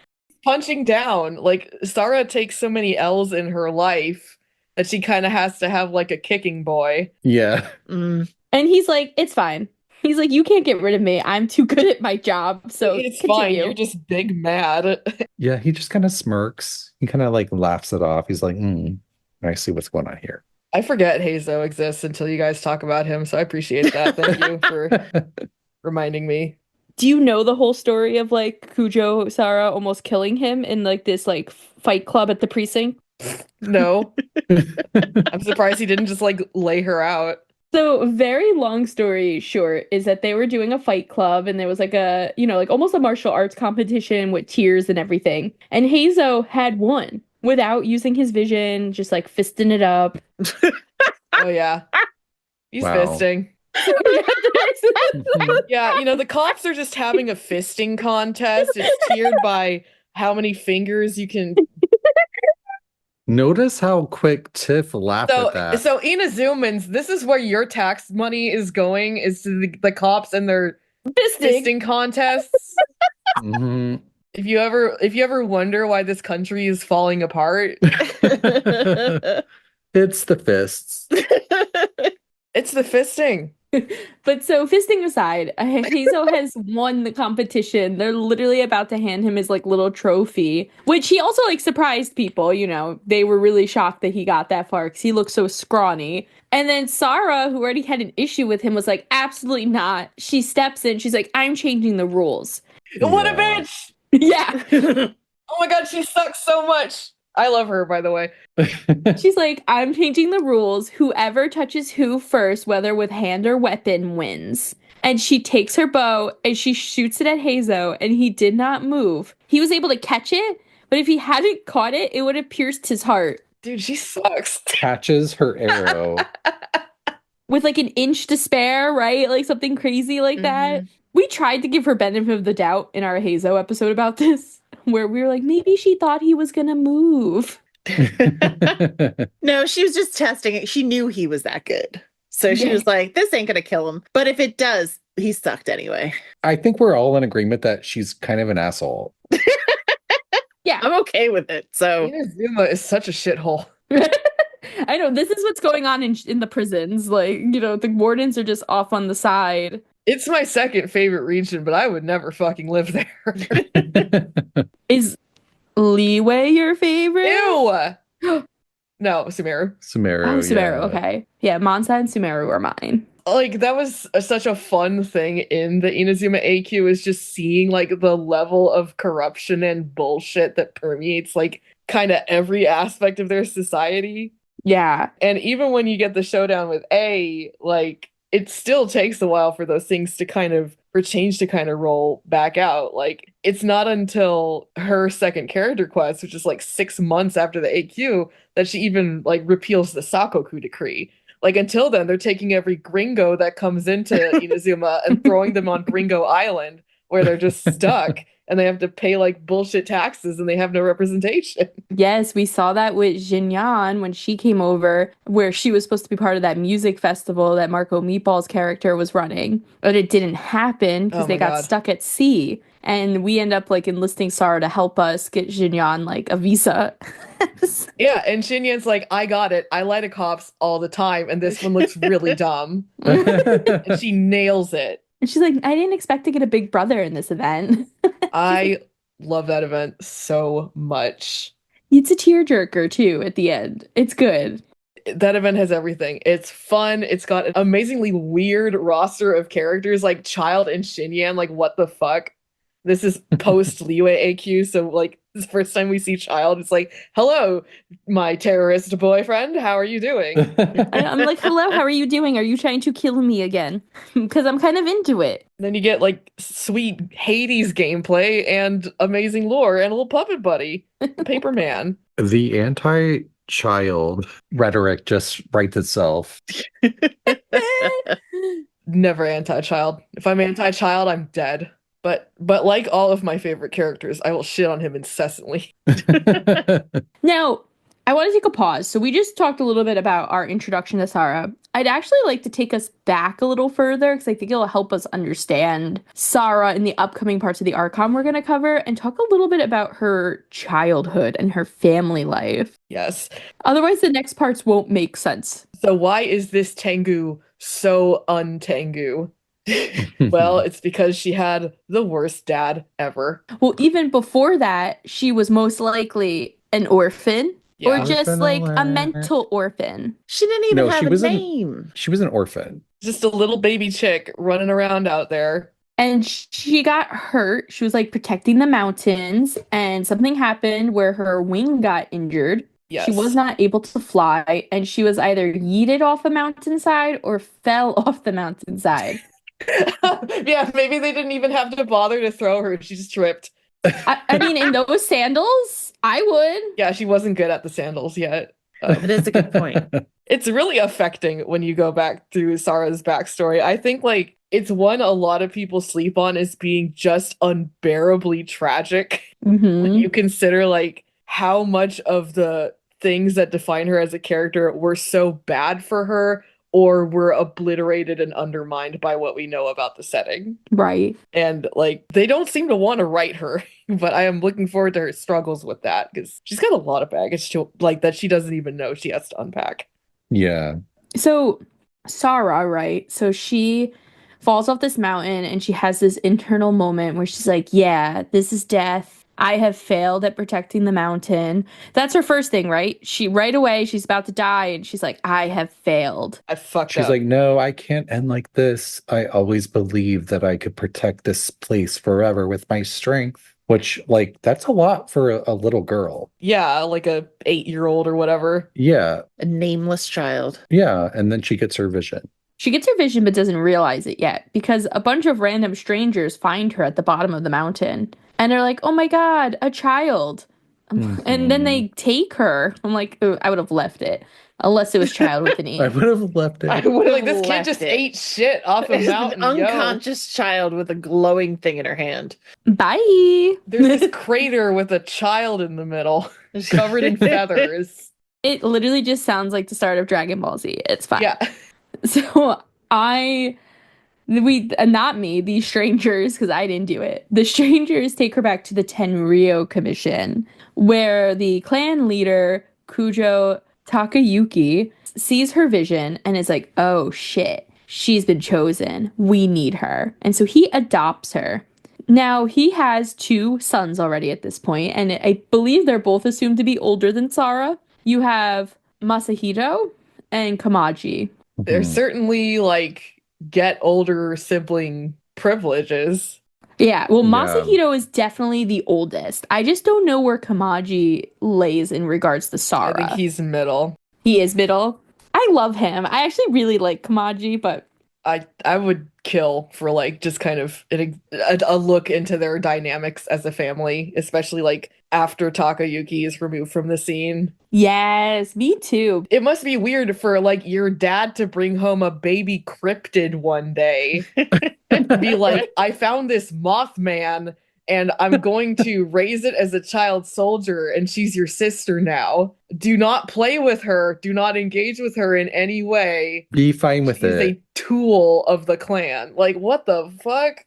Punching down. Like Sara takes so many L's in her life that she kind of has to have like a kicking boy.
Yeah.
Mm.
And he's like, it's fine. He's like, you can't get rid of me. I'm too good at my job. So
It's
continue.
fine. You're just big mad.
Yeah, he just kind of smirks. He kind of like laughs it off. He's like, I see what's going on here.
I forget Heizo exists until you guys talk about him, so I appreciate that. Thank you for reminding me.
Do you know the whole story of like Kujou Sara almost killing him in like this like fight club at the precinct?
No. I'm surprised he didn't just like lay her out.
So, very long story short is that they were doing a fight club and there was like a, like almost a martial arts competition with tiers and everything. And Heizo had won without using his vision, just like fisting it up.
Oh, yeah. He's
Wow.
fisting. Yeah, the cops are just having a fisting contest. It's tiered by how many fingers you can.
Notice how quick Tiff laughed at that.
So Inazumans, this is where your tax money is going, is to the cops and their fisting contests.
Mhm.
If you ever wonder why this country is falling apart,
It's the fists.
it's the fisting.
But so fisting aside, Heizo has won the competition. They're literally about to hand him his like little trophy, which he also like surprised people. They were really shocked that he got that far because he looked so scrawny. And then Sara, who already had an issue with him, was like, absolutely not. She steps in. She's like, I'm changing the rules.
What a
Yeah.
bitch!
Yeah.
Oh my god, she sucks so much. I love her, by the way.
She's like, I'm changing the rules. Whoever touches who first, whether with hand or weapon, wins. And she takes her bow and she shoots it at Heizo, and he did not move. He was able to catch it, but if he hadn't caught it, it would have pierced his heart.
Dude, she sucks.
Catches her arrow.
With like an inch to spare, right? Like something crazy like that. We tried to give her benefit of the doubt in our Heizo episode about this, where we were like, maybe she thought he was gonna move.
No, she was just testing it. She knew he was that good. So she was like, this ain't going to kill him. But if it does, he sucked anyway.
I think we're all in agreement that she's kind of an asshole.
Yeah.
I'm okay with it. So
Inazuma is such a shithole.
I know, this is what's going on in the prisons. Like, the wardens are just off on the side.
It's my second favorite region, but I would never fucking live there.
Is Leeway your favorite?
Ew! No, Sumeru.
Sumeru.
Oh, Sumeru,
yeah.
okay. Yeah, Mansa and Sumeru are mine.
Like, that was such a fun thing in the Inazuma AQ, is just seeing, like, the level of corruption and bullshit that permeates, like, kind of every aspect of their society.
Yeah.
And even when you get the showdown with A, like, it still takes a while for those things to for change to roll back out. Like, it's not until her second character quest, which is like 6 months after the AQ, that she even like repeals the Sakoku decree. Like, until then, they're taking every gringo that comes into Inazuma and throwing them on Gringo Island, where they're just stuck and they have to pay like bullshit taxes and they have no representation.
Yes, we saw that with Jinyan when she came over, where she was supposed to be part of that music festival that Marco Meatball's character was running. But it didn't happen because they got stuck at sea. And we end up like enlisting Sara to help us get Jinyan like a visa.
Yeah, and Shinyan's like, I got it. I lie to cops all the time, and this one looks really dumb. And she nails it.
And she's like, I didn't expect to get a big brother in this event.
I love that event so much.
It's a tearjerker too at the end. It's good.
That event has everything. It's fun. It's got an amazingly weird roster of characters like Child and Shinyan. Like, what the fuck? This is post Liyue AQ, so like the first time we see Child, it's like, hello, my terrorist boyfriend. How are you doing?
I'm like, hello, how are you doing? Are you trying to kill me again? Because I'm kind of into it.
And then you get like sweet Hades gameplay and amazing lore and a little puppet buddy, the Paper Man.
The anti-child rhetoric just writes itself.
Never anti-child. If I'm anti-child, I'm dead. But like all of my favorite characters, I will shit on him incessantly.
Now, I want to take a pause. So we just talked a little bit about our introduction to Sara. I'd actually like to take us back a little further because I think it'll help us understand Sara in the upcoming parts of the Archon we're going to cover and talk a little bit about her childhood and her family life.
Yes.
Otherwise, the next parts won't make sense.
So why is this Tengu so un-Tengu? Well, it's because she had the worst dad ever.
Well, even before that, she was most likely an orphan.
Yeah.
Or just
Orphan
like a
alert.
mental orphan.
She didn't even
No,
have
she
a
was
name.
She was an orphan.
Just a little baby chick running around out there.
And she got hurt. She was like protecting the mountains, and something happened where her wing got injured.
Yes.
She was not able to fly, and she was either yeeted off a mountainside or fell off the mountainside.
Yeah, maybe they didn't even have to bother to throw her. She just tripped.
I mean, in those sandals, I would.
Yeah, she wasn't good at the sandals yet.
It is a good point.
It's really affecting when you go back through Sara's backstory. I think like it's one a lot of people sleep on as being just unbearably tragic when you consider like how much of the things that define her as a character were so bad for her or were obliterated and undermined by what we know about the setting.
Right.
And like they don't seem to want to write her, but I am looking forward to her struggles with that because she's got a lot of baggage to like that she doesn't even know she has to unpack.
Yeah.
So Sara, right? So she falls off this mountain and she has this internal moment where she's like, yeah, this is death. I have failed at protecting the mountain. That's her first thing, right? She right away, she's about to die and she's like, I have failed.
I fucked
She's
up.
like, no, I can't end like this. I always believed that I could protect this place forever with my strength, which like that's a lot for a little girl.
Yeah, like a 8-year-old or whatever.
Yeah.
A nameless child.
Yeah. And then she gets her vision.
She gets her vision but doesn't realize it yet because a bunch of random strangers find her at the bottom of the mountain and they're like, oh my God, a child. And then they take her. I'm like, "Ooh, I would have left it unless it was child with an E.
I would have left
I
it.
would have
Like this kid
left
just
it.
ate shit off a
It's
mountain.
an
yo.
unconscious child with a glowing thing in her hand.
Bye.
There's this crater with a child in the middle, covered in feathers.
It literally just sounds like the start of Dragon Ball Z. It's fine.
Yeah.
So not me, these strangers, because I didn't do it. The strangers take her back to the Tenryou Commission, where the clan leader, Kujou Takayuki, sees her vision and is like, oh shit, she's been chosen. We need her. And so he adopts her. Now, he has 2 sons already at this point, and I believe they're both assumed to be older than Sara. You have Masahito and Kamaji.
There's certainly like get older sibling privileges.
Yeah, well,
Yeah.
Masahito is definitely the oldest. I just don't know where Kamaji lays in regards to
I
Sara.
think he's middle.
He is middle. I love him. I actually really like Kamaji, but
I would kill for like just kind of a look into their dynamics as a family, especially like after Takayuki is removed from the scene.
yes, me too.
It must be weird for like your dad to bring home a baby cryptid one day and be like, I found this Mothman and I'm going to raise it as a child soldier and she's your sister now. Do not play with her. Do not engage with her in any way.
Be fine with
She's
it.
a tool of the clan. Like, what the fuck?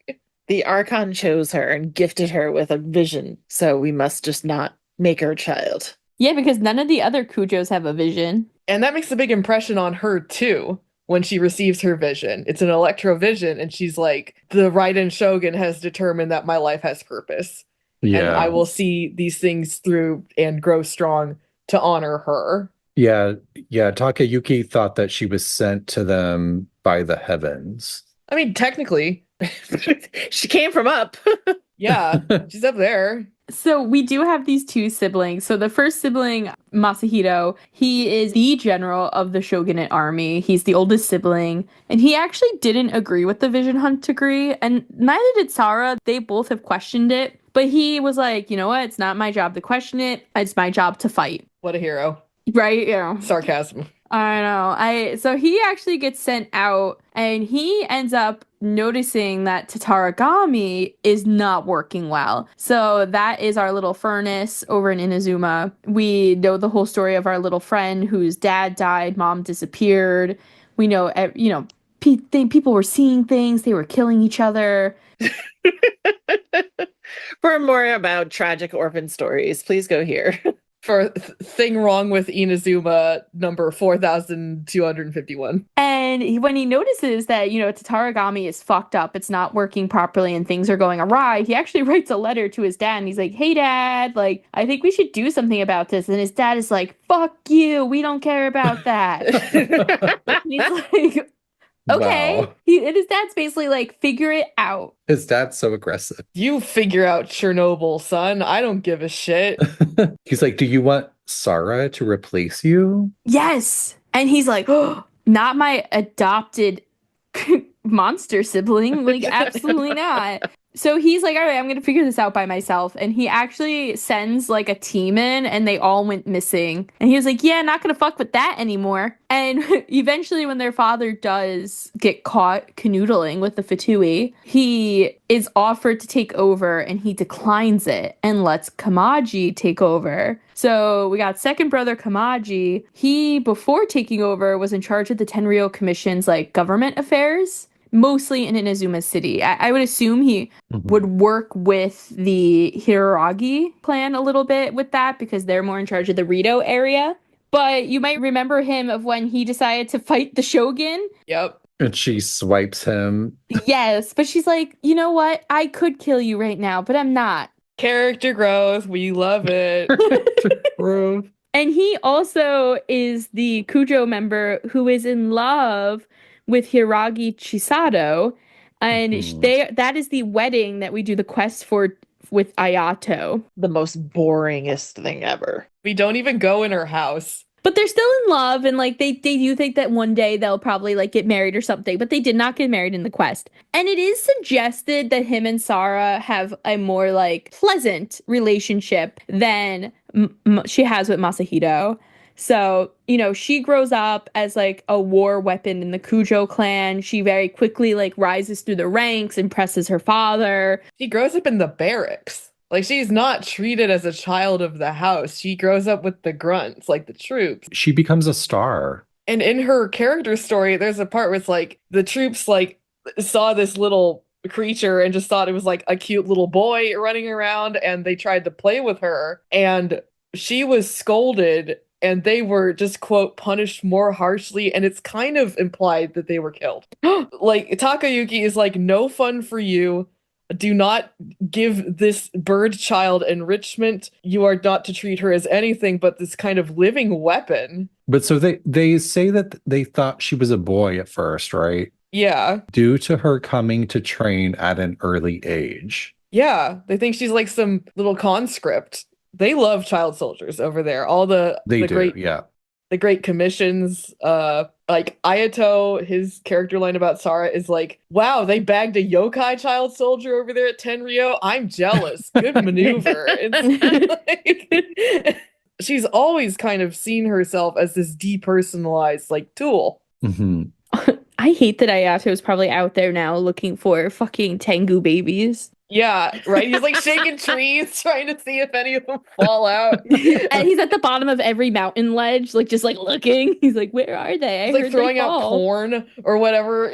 The Archon chose her and gifted her with a vision, so we must just not make her a child.
Yeah, because none of the other Kujos have a vision.
And that makes a big impression on her too when she receives her vision. It's an electrovision, and she's like, the Raiden Shogun has determined that my life has purpose. And
Yeah.
I will see these things through and grow strong to honor her.
Yeah. Yeah. Takayuki thought that she was sent to them by the heavens.
I mean, technically,
She came from up.
Yeah, she's up there.
So we do have these two siblings. So the first sibling, Masahiro, he is the general of the shogunate army. He's the oldest sibling, and he actually didn't agree with the Vision Hunt degree, and neither did Sara. They both have questioned it, but he was like, you know what? It's not my job to question it. It's my job to fight.
What a hero.
Right? You know.
Sarcasm.
I know. So he actually gets sent out, and he ends up noticing that Tataragami is not working well. So that is our little furnace over in Inazuma. We know the whole story of our little friend whose dad died, mom disappeared. We know, people were seeing things, they were killing each other.
For more about tragic orphan stories, please go here.
For thing wrong with Inazuma number 4251.
And when he notices that, Tataragami is fucked up, it's not working properly and things are going awry, he actually writes a letter to his dad and he's like, hey dad, like, I think we should do something about this. And his dad is like, fuck you, we don't care about that. And he's like, okay.
Wow.
And his dad's basically like, figure it out.
His dad's so aggressive.
You figure out Chernobyl, son. I don't give a shit.
He's like, do you want Sara to replace you?
Yes. And he's like, oh, not my adopted monster sibling. Like, absolutely not. So he's like, all right, I'm going to figure this out by myself. And he actually sends like a team in and they all went missing. And he was like, yeah, not going to fuck with that anymore. And eventually when their father does get caught canoodling with the Fatui, he is offered to take over and he declines it and lets Kamaji take over. So we got second brother Kamaji. He, before taking over, was in charge of the Tenryo Commission's like government affairs. Mostly in Inazuma City. I would assume he would work with the Hiragi clan a little bit with that because they're more in charge of the Rito area. But you might remember him of when he decided to fight the Shogun.
Yep.
And she swipes him.
Yes, but she's like, you know what? I could kill you right now, but I'm not.
Character growth. We love it.
And he also is the Kujou member who is in love with Hiragi Chisato, and that is the wedding that we do the quest for with Ayato.
The most boringest thing ever.
We don't even go in her house.
But they're still in love, and like they do think that one day they'll probably like get married or something, but they did not get married in the quest. And it is suggested that him and Sara have a more like pleasant relationship than she has with Masahiro. So, she grows up as like a war weapon in the Kujou clan. She very quickly like rises through the ranks, impresses her father.
She grows up in the barracks. Like, she's not treated as a child of the house. She grows up with the grunts, like the troops.
She becomes a star.
And in her character story, there's a part where it's like the troops like saw this little creature and just thought it was like a cute little boy running around, and they tried to play with her, and she was scolded. And they were just, quote, punished more harshly. And it's kind of implied that they were killed. Like, Takayuki is like, no fun for you. Do not give this bird child enrichment. You are not to treat her as anything but this kind of living weapon.
But so they say that they thought she was a boy at first, right?
Yeah.
Due to her coming to train at an early age.
Yeah. They think she's like some little conscript. They love child soldiers over there. All the great commissions. Like Ayato, his character line about Sara is like, wow, they bagged a yokai child soldier over there at Tenryo. I'm jealous. Good maneuver. Like, she's always kind of seen herself as this depersonalized like tool.
I hate that Ayato is probably out there now looking for fucking Tengu babies.
Yeah, right. He's like shaking trees, trying to see if any of them fall out.
And he's at the bottom of every mountain ledge, like just like looking. He's like, "Where are they?"
He's like throwing out corn or whatever.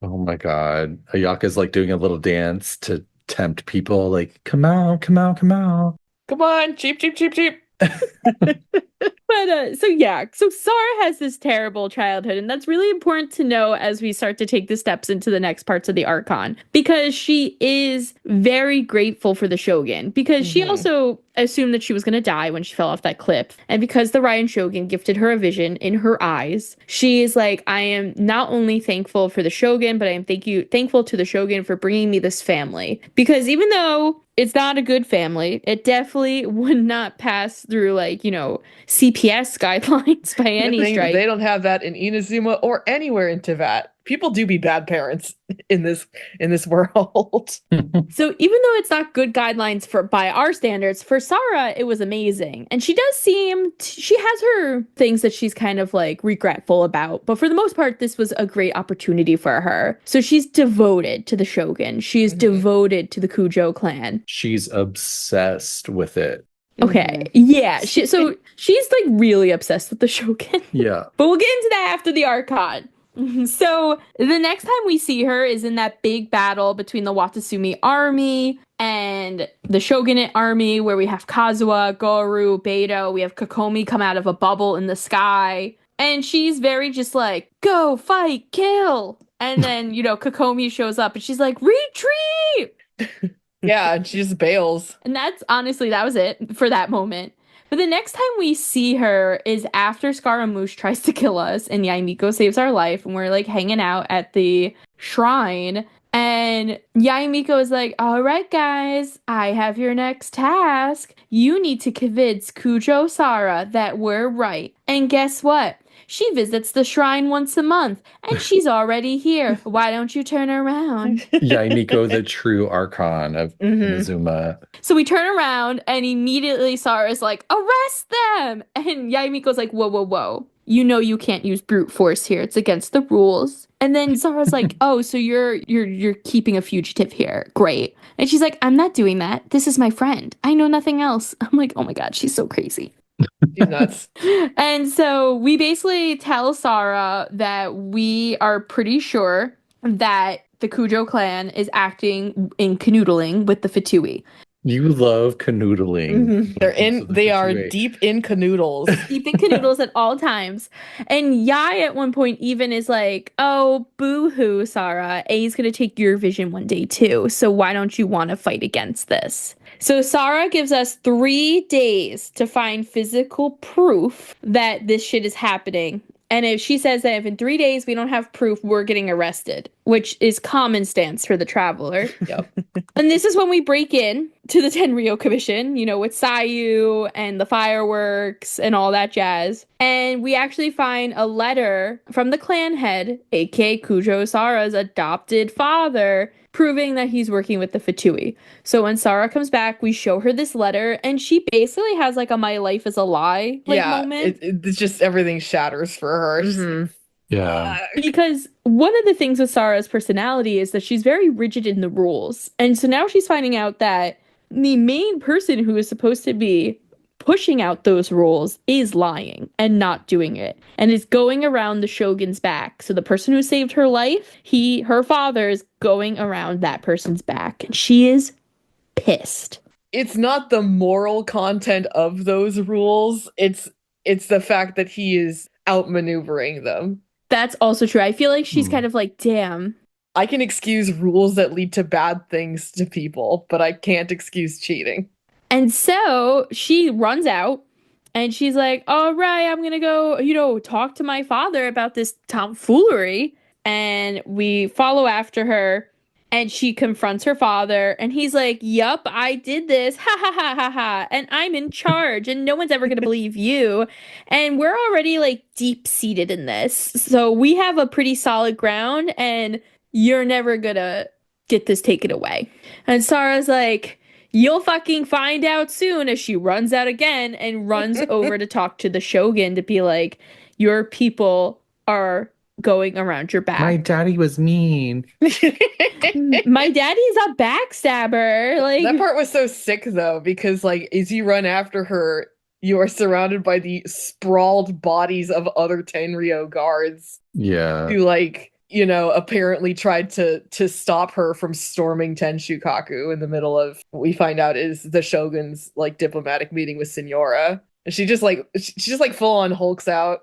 Oh my god, Ayaka's like doing a little dance to tempt people. Like, come out, come out, come out.
Come on, cheap, cheap, cheap, cheap.
But so Sara has this terrible childhood, and that's really important to know as we start to take the steps into the next parts of the Archon, because she is very grateful for the Shogun, because she also assumed that she was going to die when she fell off that cliff. And because the Raiden Shogun gifted her a vision in her eyes, she is like, I am not only thankful for the Shogun, but I am thankful to the Shogun for bringing me this family. Because even though it's not a good family, it definitely would not pass through, like, you know, CPS guidelines by any stretch.
They don't have that in Inazuma or anywhere in Teyvat. People do be bad parents in this world.
So even though it's not good guidelines by our standards, for Sara, it was amazing. And she does she has her things that she's kind of like regretful about. But for the most part, this was a great opportunity for her. So she's devoted to the Shogun. She is devoted to the Kujou clan.
She's obsessed with it.
Okay. Yeah. She's like really obsessed with the Shogun.
Yeah.
But we'll get into that after the archon. So the next time we see her is in that big battle between the Watasumi army and the Shogunate army, where we have Kazuha, Goru, Beidou. We have Kokomi come out of a bubble in the sky. And she's very just like, go, fight, kill. And then, you know, Kokomi shows up and she's like, retreat.
Yeah, and she just bails.
And that was it for that moment. But the next time we see her is after Scaramouche tries to kill us and Yaimiko saves our life, and we're like hanging out at the shrine. And Yaimiko is like, all right, guys, I have your next task. You need to convince Kujou Sara that we're right. And guess what? She visits the shrine once a month, and she's already here. Why don't you turn around?
Yaimiko, the true archon of Inazuma.
So we turn around, and immediately Sara's like, arrest them! And Yaimiko's like, whoa, whoa, whoa. You know you can't use brute force here. It's against the rules. And then Sara's like, oh, so you're keeping a fugitive here. Great. And she's like, I'm not doing that. This is my friend. I know nothing else. I'm like, oh my God, she's so crazy.
She's nuts.
And so we basically tell Sara that we are pretty sure that the Kujou clan is acting in canoodling with the Fatui.
You love canoodling.
They are deep in canoodles.
Deep in canoodles at all times. And Yai at one point even is like, oh, boo-hoo, Sara. A's gonna take your vision one day too. So why don't you want to fight against this? So Sara gives us 3 days to find physical proof that this shit is happening. And if she says that if in 3 days we don't have proof, we're getting arrested, which is common stance for the Traveler.
Yep.
And this is when we break in to the Tenryou Commission, you know, with Sayu and the fireworks and all that jazz. And we actually find a letter from the clan head, aka Kujou Sara's adopted father, proving that he's working with the Fatui. So when Sara comes back, we show her this letter, and she basically has like a "my life is a lie" moment.
It's just everything shatters for her.
Yeah.
Because one of the things with Sara's personality is that she's very rigid in the rules. And so now she's finding out that the main person who is supposed to be pushing out those rules is lying and not doing it, and is going around the Shogun's back. So the person who saved her life, her father is going around that person's back, and she is pissed.
It's not the moral content of those rules. It's the fact that he is outmaneuvering them.
That's also true. I feel like she's kind of like, damn.
I can excuse rules that lead to bad things to people, but I can't excuse cheating.
And so she runs out and she's like, all right, I'm going to go, you know, talk to my father about this tomfoolery. And we follow after her and she confronts her father and he's like, yup, I did this. Ha ha ha ha ha. And I'm in charge and no one's ever going to believe you. And we're already like deep seated in this. So we have a pretty solid ground and you're never going to get this taken away. And Sara's like, you'll fucking find out soon, as she runs out again and runs over to talk to the Shogun to be like, your people are going around your back.
My daddy was mean.
My daddy's a backstabber. Like,
that part was so sick though, because like as you run after her, you are surrounded by the sprawled bodies of other Tenryou guards.
Yeah.
Who like, you know, apparently tried to stop her from storming Tenshukaku in the middle of what we find out is the Shogun's like diplomatic meeting with Signora. And she just like full on hulks out.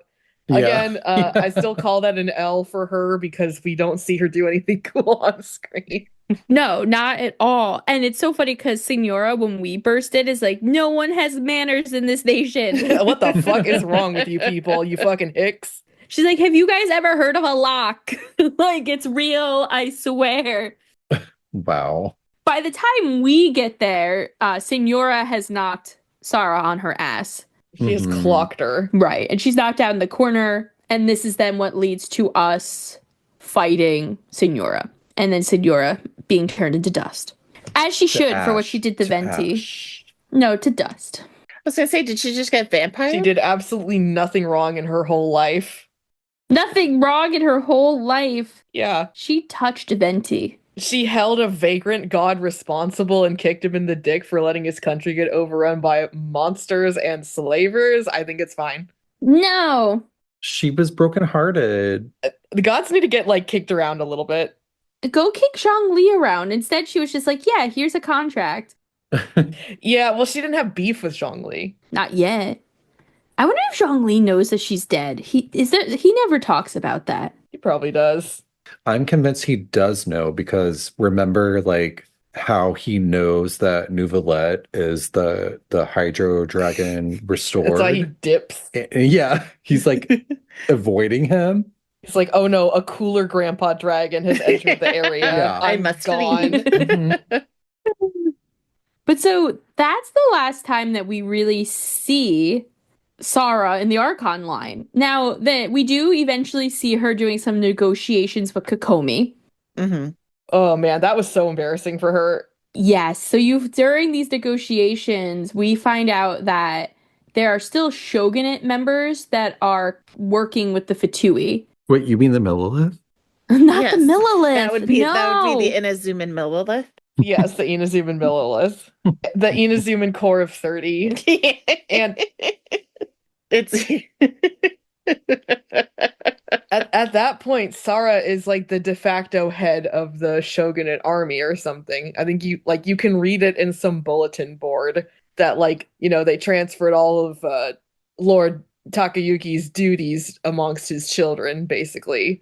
Yeah.
Again, I still call that an L for her because we don't see her do anything cool on screen.
No, not at all. And it's so funny because Signora, when we burst in, is like, no one has manners in this nation.
What the fuck is wrong with you people, you fucking hicks?
She's like, have you guys ever heard of a lock? Like, it's real, I swear.
Wow.
By the time we get there, Signora has knocked Sara on her ass.
She has clocked her.
Right. And she's knocked out in the corner. And this is then what leads to us fighting Signora. And then Signora being turned into dust. As she should for what she did to Venti.
Ash.
No, to dust.
I was gonna say, did she just get vampire?
She did absolutely nothing wrong in her whole life.
Nothing wrong in her whole life.
Yeah.
She touched Venti.
She held a vagrant god responsible and kicked him in the dick for letting his country get overrun by monsters and slavers. I think it's fine.
No.
She was brokenhearted.
The gods need to get, like, kicked around a little bit.
Go kick Zhongli around. Instead, she was just like, yeah, here's a contract.
Yeah, well, she didn't have beef with Zhongli.
Not yet. I wonder if Zhongli knows that she's dead. He never talks about that.
He probably does.
I'm convinced he does know because remember, like, how he knows that Nouvelette is the Hydro Dragon restored.
That's why he dips.
Yeah, he's like avoiding him.
It's like, oh no, a cooler grandpa dragon has entered the area.
Yeah.
I
I'm
must
gone.
Mhm.
But so that's the last time that we really see Sara in the Archon line. Now, that we do eventually see her doing some negotiations with Kokomi.
Mm-hmm.
Oh man, that was so embarrassing for her.
Yes, so during these negotiations, we find out that there are still shogunate members that are working with the Fatui.
Wait, you mean the Millilith?
Not
Yes,
the Millilith.
That would be
no.
the Inazuman Millilith.
Yes, the Inazuman Millilith. The Inazuman core of 30. And
It's
at that point, Sara is like the de facto head of the shogunate army or something. I think you can read it in some bulletin board that, like, you know, they transferred all of Lord Takayuki's duties amongst his children, basically.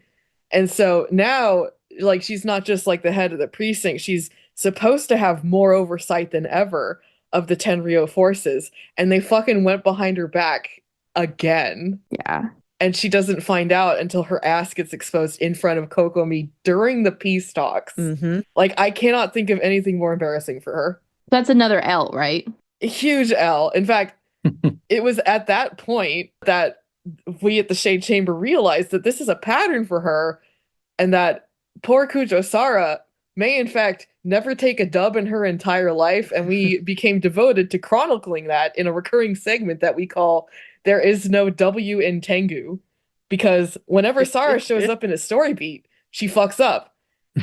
And so now, like, she's not just like the head of the precinct, she's supposed to have more oversight than ever of the Tenryo forces, and they fucking went behind her back again.
Yeah.
And she doesn't find out until her ass gets exposed in front of Kokomi during the peace talks.
Mm-hmm.
Like, I cannot think of anything more embarrassing for her.
That's another L, right?
A huge L. In fact, it was at that point that we at the Shade Chamber realized that this is a pattern for her, and that poor Kujou Sara may in fact never take a dub in her entire life, and we became devoted to chronicling that in a recurring segment that we call There Is No W in Tengu, because whenever Sara shows up in a story beat, she fucks up.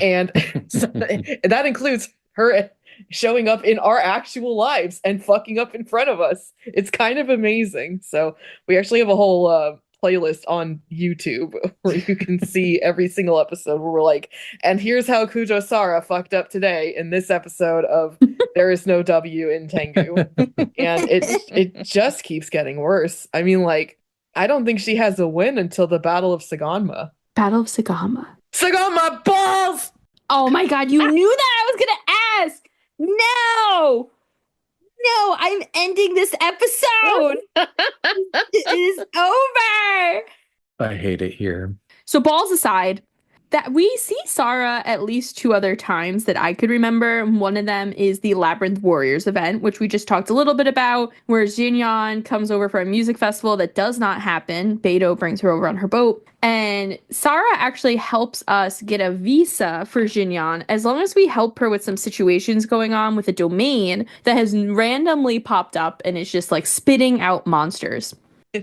And so, that includes her showing up in our actual lives and fucking up in front of us. It's kind of amazing. So we actually have a whole playlist on YouTube where you can see every single episode where we're like, and here's how Kujou Sara fucked up today in this episode of There Is No W in Tengu. And it just keeps getting worse. I mean, like, I don't think she has a win until the Battle of Saganma.
Battle of Sagama.
Saganma balls!
Oh my god, you knew that I was gonna ask! No! No, I'm ending this episode! It is over!
I hate it here.
So balls aside, that we see Sara at least 2 other times that I could remember. One of them is the Labyrinth Warriors event, which we just talked a little bit about, where Xinyan comes over for a music festival that does not happen. Beidou brings her over on her boat. And Sara actually helps us get a visa for Xinyan as long as we help her with some situations going on with a domain that has randomly popped up and is just like spitting out monsters.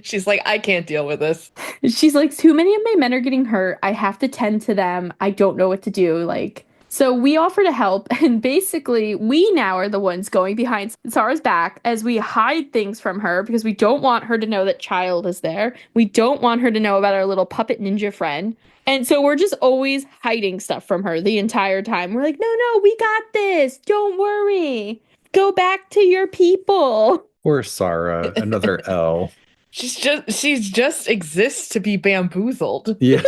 She's like, I can't deal with this.
She's like, too many of my men are getting hurt. I have to tend to them. I don't know what to do. Like, so we offer to help. And basically, we now are the ones going behind Sara's back as we hide things from her because we don't want her to know that Child is there. We don't want her to know about our little puppet ninja friend. And so we're just always hiding stuff from her the entire time. We're like, no, we got this. Don't worry. Go back to your people.
Poor Sara, another L.
She's just exists to be bamboozled.
Yeah.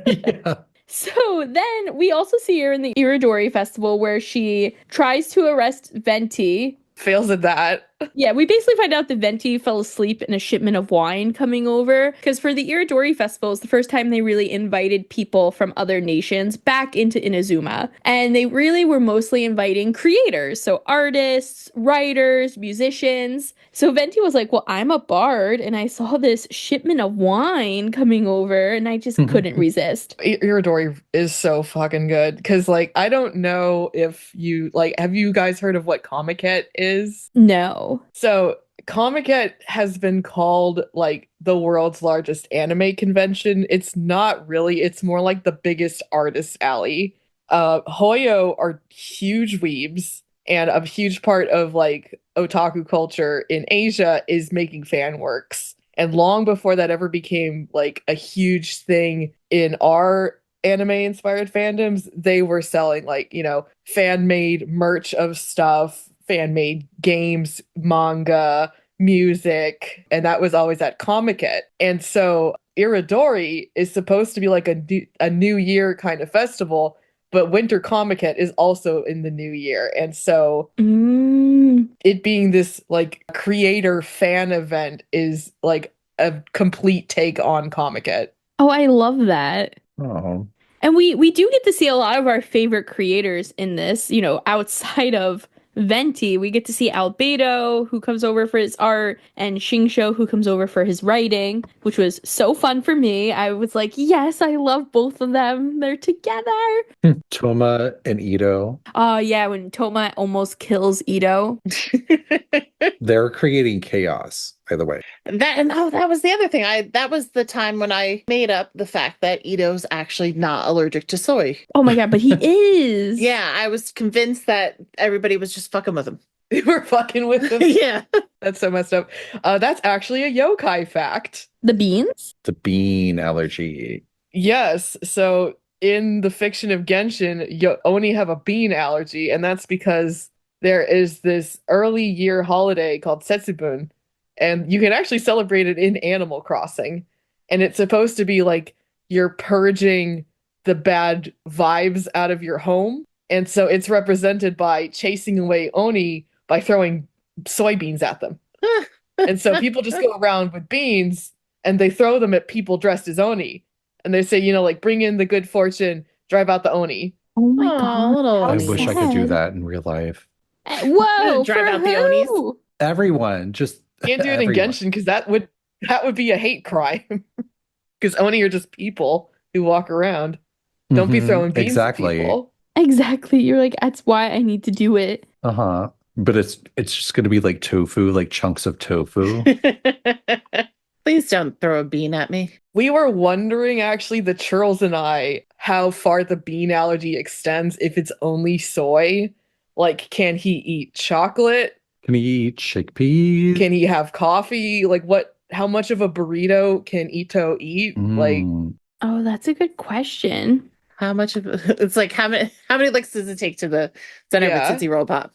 Yeah.
So then we also see her in the Iridori Festival where she tries to arrest Venti.
Fails at that.
Yeah, we basically find out that Venti fell asleep in a shipment of wine coming over. Because for the Iridori Festival, it's the first time they really invited people from other nations back into Inazuma. And they really were mostly inviting creators. So artists, writers, musicians. So Venti was like, well, I'm a bard. And I saw this shipment of wine coming over. And I just couldn't resist.
Iridori is so fucking good. Because, like, I don't know if you, like, have you guys heard of what Comiket is?
No.
So Comiket has been called like the world's largest anime convention. It's not really, it's more like the biggest artist alley. Hoyo are huge weebs, and a huge part of like otaku culture in Asia is making fan works. And long before that ever became like a huge thing in our anime inspired fandoms, they were selling like, you know, fan made merch of stuff, fan-made games, manga, music, and that was always at Comiket. And so Iridori is supposed to be like a new year kind of festival, but Winter Comiket is also in the new year. And so it being this like creator fan event is like a complete take on Comiket.
Oh, I love that.
Oh.
And we do get to see a lot of our favorite creators in this, you know, outside of Venti. We get to see Beidou, who comes over for his art, and Shingsho, who comes over for his writing, which was so fun for me. I was like, yes, I love both of them. They're together.
Toma and Itto.
Yeah, when Toma almost kills Itto.
They're creating chaos, by the way.
That was the other thing. That was the time when I made up the fact that Ito's actually not allergic to soy.
Oh my god, but he is.
Yeah, I was convinced that everybody was just fucking with him.
They were fucking with him.
Yeah.
That's so messed up. That's actually a yokai fact.
The beans?
The bean allergy.
Yes. So in the fiction of Genshin, you only have a bean allergy, and that's because there is this early year holiday called Setsubun, and you can actually celebrate it in Animal Crossing. And it's supposed to be like you're purging the bad vibes out of your home. And so it's represented by chasing away Oni by throwing soybeans at them. And so people just go around with beans and they throw them at people dressed as Oni. And they say, you know, like, bring in the good fortune, drive out the Oni.
Oh my
Aw,
god.
little-
how
I wish I could do
sad.
that in real life.
Whoa,
Drive
for
out the
who?
Onis?
Everyone, just
Can't do it in
everyone.
Genshin because that would be a hate crime. Because Oni are just people who walk around. Don't be
Mhm,
throwing beans
exactly.
at people.
Exactly. You're like, that's why I need to do it.
Uh-huh. But it's just gonna be like tofu, like chunks of tofu.
Please don't throw a bean at me.
We were wondering, actually, the churls and I, how far the bean allergy extends if it's only soy. Like, can he eat chocolate?
Can he eat chickpeas?
Can he have coffee? Like, how much of a burrito can Itto eat? Like,
Mm.
Oh, that's a good question.
How much of it's like how many licks does it take to the center
Yeah.
of a Tootsie Roll Pop?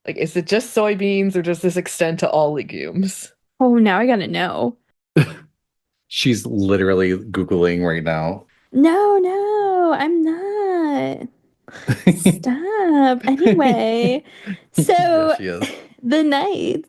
like, is it just soybeans or does this extend to all legumes?
Oh, now I gotta know.
She's literally Googling right now.
No, I'm not. Stop. Anyway, so
Yeah, she is.
the night.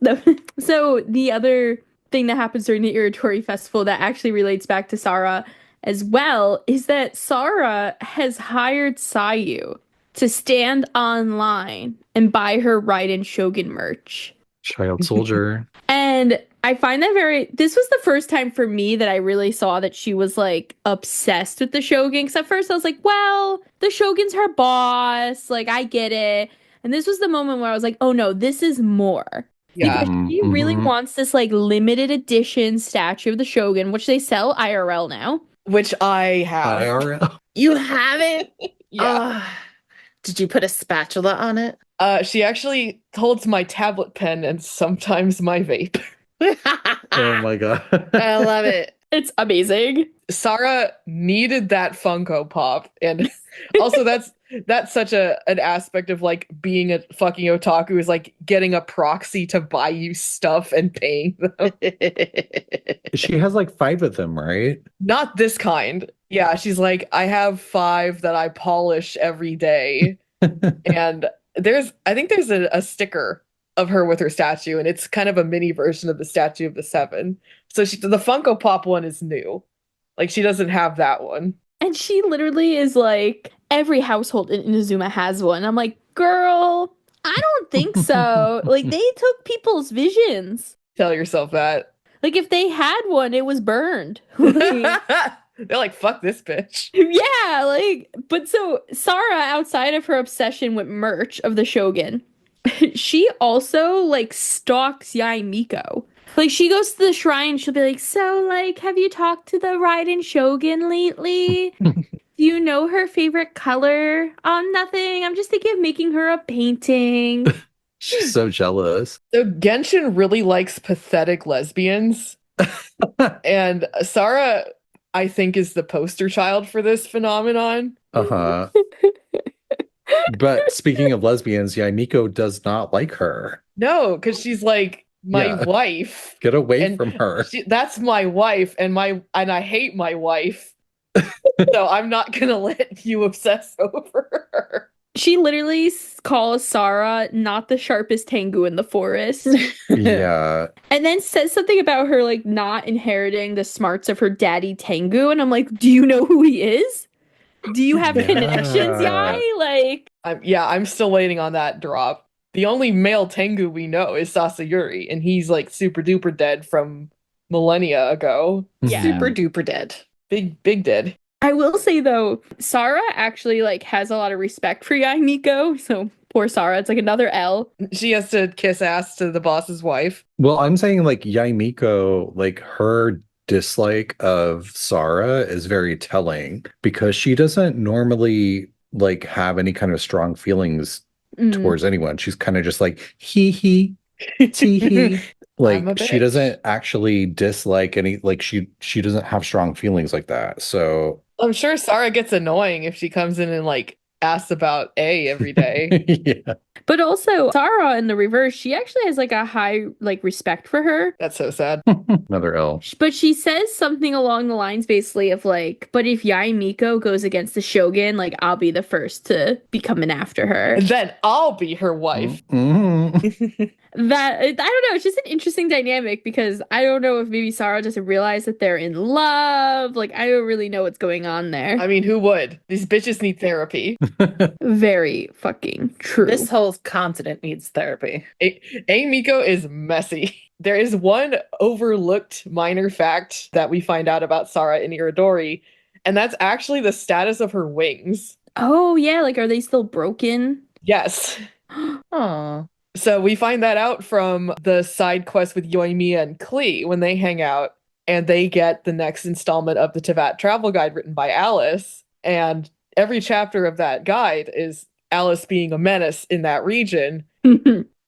So the other thing that happens during the Iridori Festival that actually relates back to Sara as well is that Sara has hired Sayu to stand online and buy her Raiden Shogun merch.
Child soldier.
And I find that this was the first time for me that I really saw that she was like obsessed with the Shogun. Cause at first I was like, well, the Shogun's her boss. Like, I get it. And this was the moment where I was like, oh no, this is more.
Yeah.
Because she really
Mhm.
wants this like limited edition statue of the Shogun, which they sell IRL now.
Which I have.
IRL.
You have it?
Yeah.
Did you put a spatula on it?
She actually holds my tablet pen and sometimes my vape.
Oh my god.
I love it.
It's amazing.
Sara needed that Funko Pop, and also that's such an aspect of like being a fucking otaku is like getting a proxy to buy you stuff and paying them.
She has like 5 of them, right?
Not this kind. Yeah, she's like, I have 5 that I polish every day. And I think there's a sticker of her with her statue, and it's kind of a mini version of the statue of the 7. So the Funko Pop one is new. Like, she doesn't have that one.
And she literally is like, every household in Inazuma has one. I'm like, girl, I don't think so. Like, they took people's visions.
Tell yourself that.
Like, if they had one, it was burned.
They're like, fuck this bitch.
Yeah, like, but so Sara, outside of her obsession with merch of the Shogun, she also like stalks Yae Miko. Like, she goes to the shrine, she'll be like, so, like, have you talked to the Raiden Shogun lately? Do you know her favorite color? Nothing. I'm just thinking of making her a painting.
She's so jealous.
So Genshin really likes pathetic lesbians. And Sara, I think, is the poster child for this phenomenon.
Uh-huh. But speaking of lesbians, yeah, Nico does not like her.
No, because she's like, my wife.
Get away from her.
That's my wife, and I hate my wife. So I'm not gonna let you obsess over her.
She literally calls Sara not the sharpest Tengu in the forest.
Yeah.
And then says something about her like not inheriting the smarts of her daddy Tengu, and I'm like, do you know who he is? Do you have connections, Yae? Like,
I'm still waiting on that drop. The only male Tengu we know is Sasayuri, and he's like super duper dead from millennia ago.
Yeah.
Super duper dead.
Big dead.
I will say though, Sara actually like has a lot of respect for Yae Miko, so poor Sara, it's like another L.
She has to kiss ass to the boss's wife.
Well, I'm saying like Yae Miko, like her dislike of Sara is very telling because she doesn't normally like have any kind of strong feelings towards anyone. She's kind of just like hee hee tee hee. Like she doesn't actually dislike any, like she doesn't have strong feelings like that. So
I'm sure Sara gets annoying if she comes in and like asks about A every day.
Yeah.
But also Sara in the reverse, she actually has like a high like respect for her.
That's so sad.
Another L.
But she says something along the lines basically of like, but if Yae Miko goes against the Shogun, like I'll be the first to be coming after her.
And then I'll be her wife.
Mm-hmm.
That I don't know, it's just an interesting dynamic because I don't know if maybe Sara doesn't realize that they're in love. Like I don't really know what's going on there.
I mean, who would? These bitches need therapy.
Very fucking true.
This whole continent needs therapy.
A Miko is messy. There is one overlooked minor fact that we find out about Sara in Iridori, and that's actually the status of her wings.
Oh yeah, like are they still broken?
Yes.
Aww.
So we find that out from the side quest with Yoimiya and Klee when they hang out, and they get the next installment of the Teyvat travel guide written by Alice. And every chapter of that guide is Alice being a menace in that region.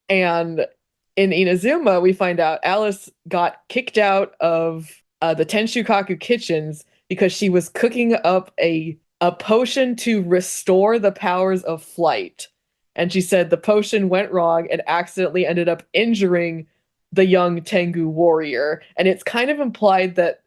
And in Inazuma, we find out Alice got kicked out of the Tenshukaku kitchens because she was cooking up a potion to restore the powers of flight. And she said the potion went wrong and accidentally ended up injuring the young Tengu warrior. And it's kind of implied that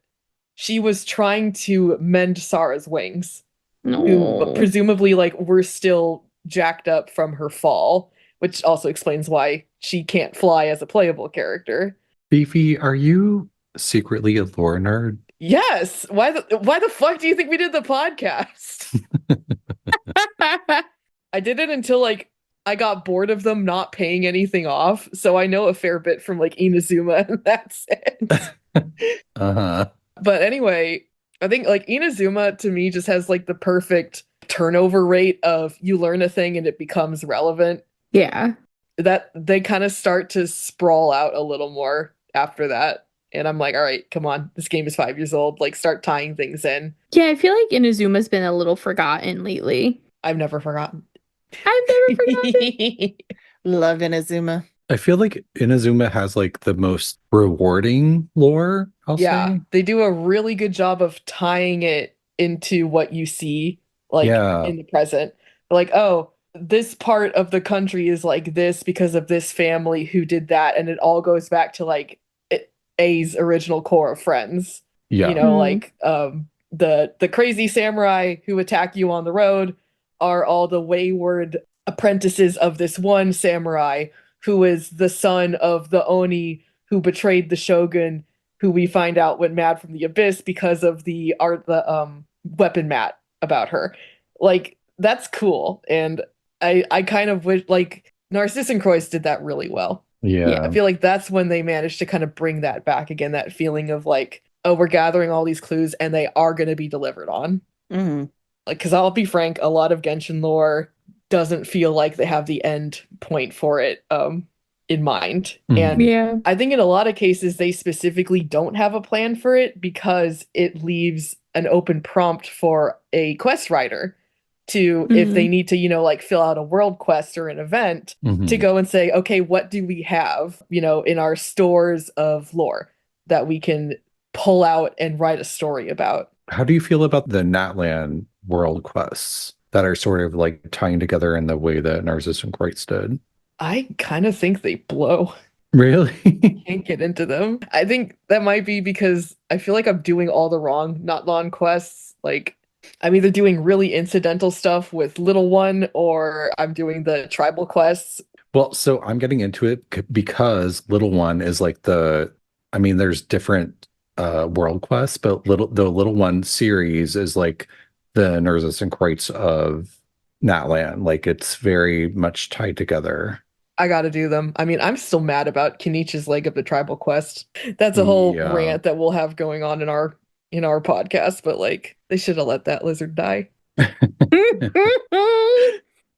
she was trying to mend Sara's wings, who presumably like were still jacked up from her fall, which also explains why she can't fly as a playable character.
Beefy, are you secretly a lore nerd?
Yes. Why the fuck do you think we did the podcast? I did it until like I got bored of them not paying anything off, so I know a fair bit from like Inazuma, and that's it.
Uh-huh.
But anyway, I think like Inazuma to me just has like the perfect turnover rate of you learn a thing and it becomes relevant.
Yeah.
That they kind of start to sprawl out a little more after that. And I'm like, all right, come on, this game is 5 years old. Like, start tying things in.
Yeah, I feel like Inazuma's been a little forgotten lately.
I've never forgotten.
I've never forgotten.
Love Inazuma.
I feel like Inazuma has like the most rewarding lore, I'll say.
They do a really good job of tying it into what you see, like
Yeah.
in the present. Like, oh, this part of the country is like this because of this family who did that, and it all goes back to like A's original core of friends.
Yeah.
You know,
Mhm.
like the crazy samurai who attack you on the road are all the wayward apprentices of this one samurai who is the son of the Oni who betrayed the shogun, who we find out went mad from the abyss because of the weapon mat about her. Like, that's cool. And I kind of wish, like, Narcissus and Croix did that really well.
Yeah.
I feel like that's when they managed to kind of bring that back again, that feeling of like, oh, we're gathering all these clues and they are going to be delivered on.
Mm-hmm.
Like, because I'll be frank, a lot of Genshin lore doesn't feel like they have the end point for it in mind.
Mhm.
And
Yeah.
I think in a lot of cases, they specifically don't have a plan for it because it leaves an open prompt for a quest writer to, if they need to, like fill out a world quest or an event,
Mhm.
to go and say, okay, what do we have, in our stores of lore that we can pull out and write a story about?
How do you feel about the Natlan world quests that are sort of like tying together in the way that Narcissus and Croix did?
I kind of think they blow.
Really?
Can't get into them. I think that might be because I feel like I'm doing all the wrong not quests. Like, I'm either doing really incidental stuff with Little One or I'm doing the tribal quests.
Well, so I'm getting into it because Little One is like there's different world quests, but the Little One series is like the Narcissus and Croix of Natlan. Like, it's very much tied together.
I gotta do them. I mean, I'm still mad about Kenichi's leg of the tribal quest. That's a whole
Yeah.
rant that we'll have going on in our podcast, but like, they should have let that lizard die.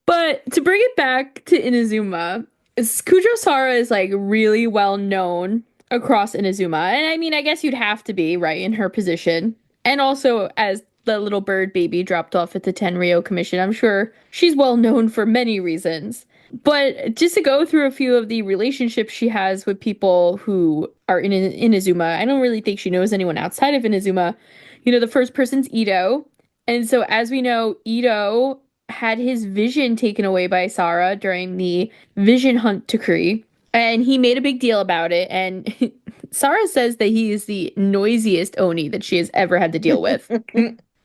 But to bring it back to Inazuma, Kujou Sara is like really well known across Inazuma. And I mean, I guess you'd have to be, right, in her position. And also as the little bird baby dropped off at the Tenryo Commission, I'm sure she's well known for many reasons. But just to go through a few of the relationships she has with people who are in Inazuma, I don't really think she knows anyone outside of Inazuma. The first person's Itto. And so as we know, Itto had his vision taken away by Sara during the vision hunt decree. And he made a big deal about it. And Sara says that he is the noisiest Oni that she has ever had to deal with.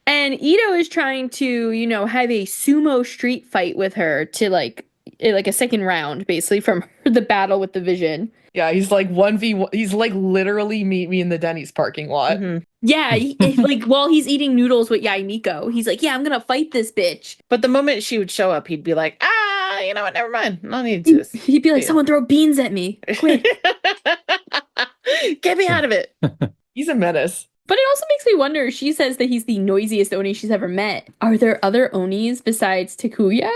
And Itto is trying to, have a sumo street fight with her to like a second round, basically, from the battle with the vision.
Yeah, he's like 1v1. He's like literally meet me in the Denny's parking lot.
Mm-hmm.
Yeah, like while he's eating noodles with Yai Miko, he's like, yeah, I'm gonna fight this bitch.
But the moment she would show up, he'd be like, you know what, never mind. No need to.
He'd be like, someone throw beans at me. Quick.
Get me out of it.
He's a menace.
But it also makes me wonder, she says that he's the noisiest Oni she's ever met. Are there other Onis besides Takuya?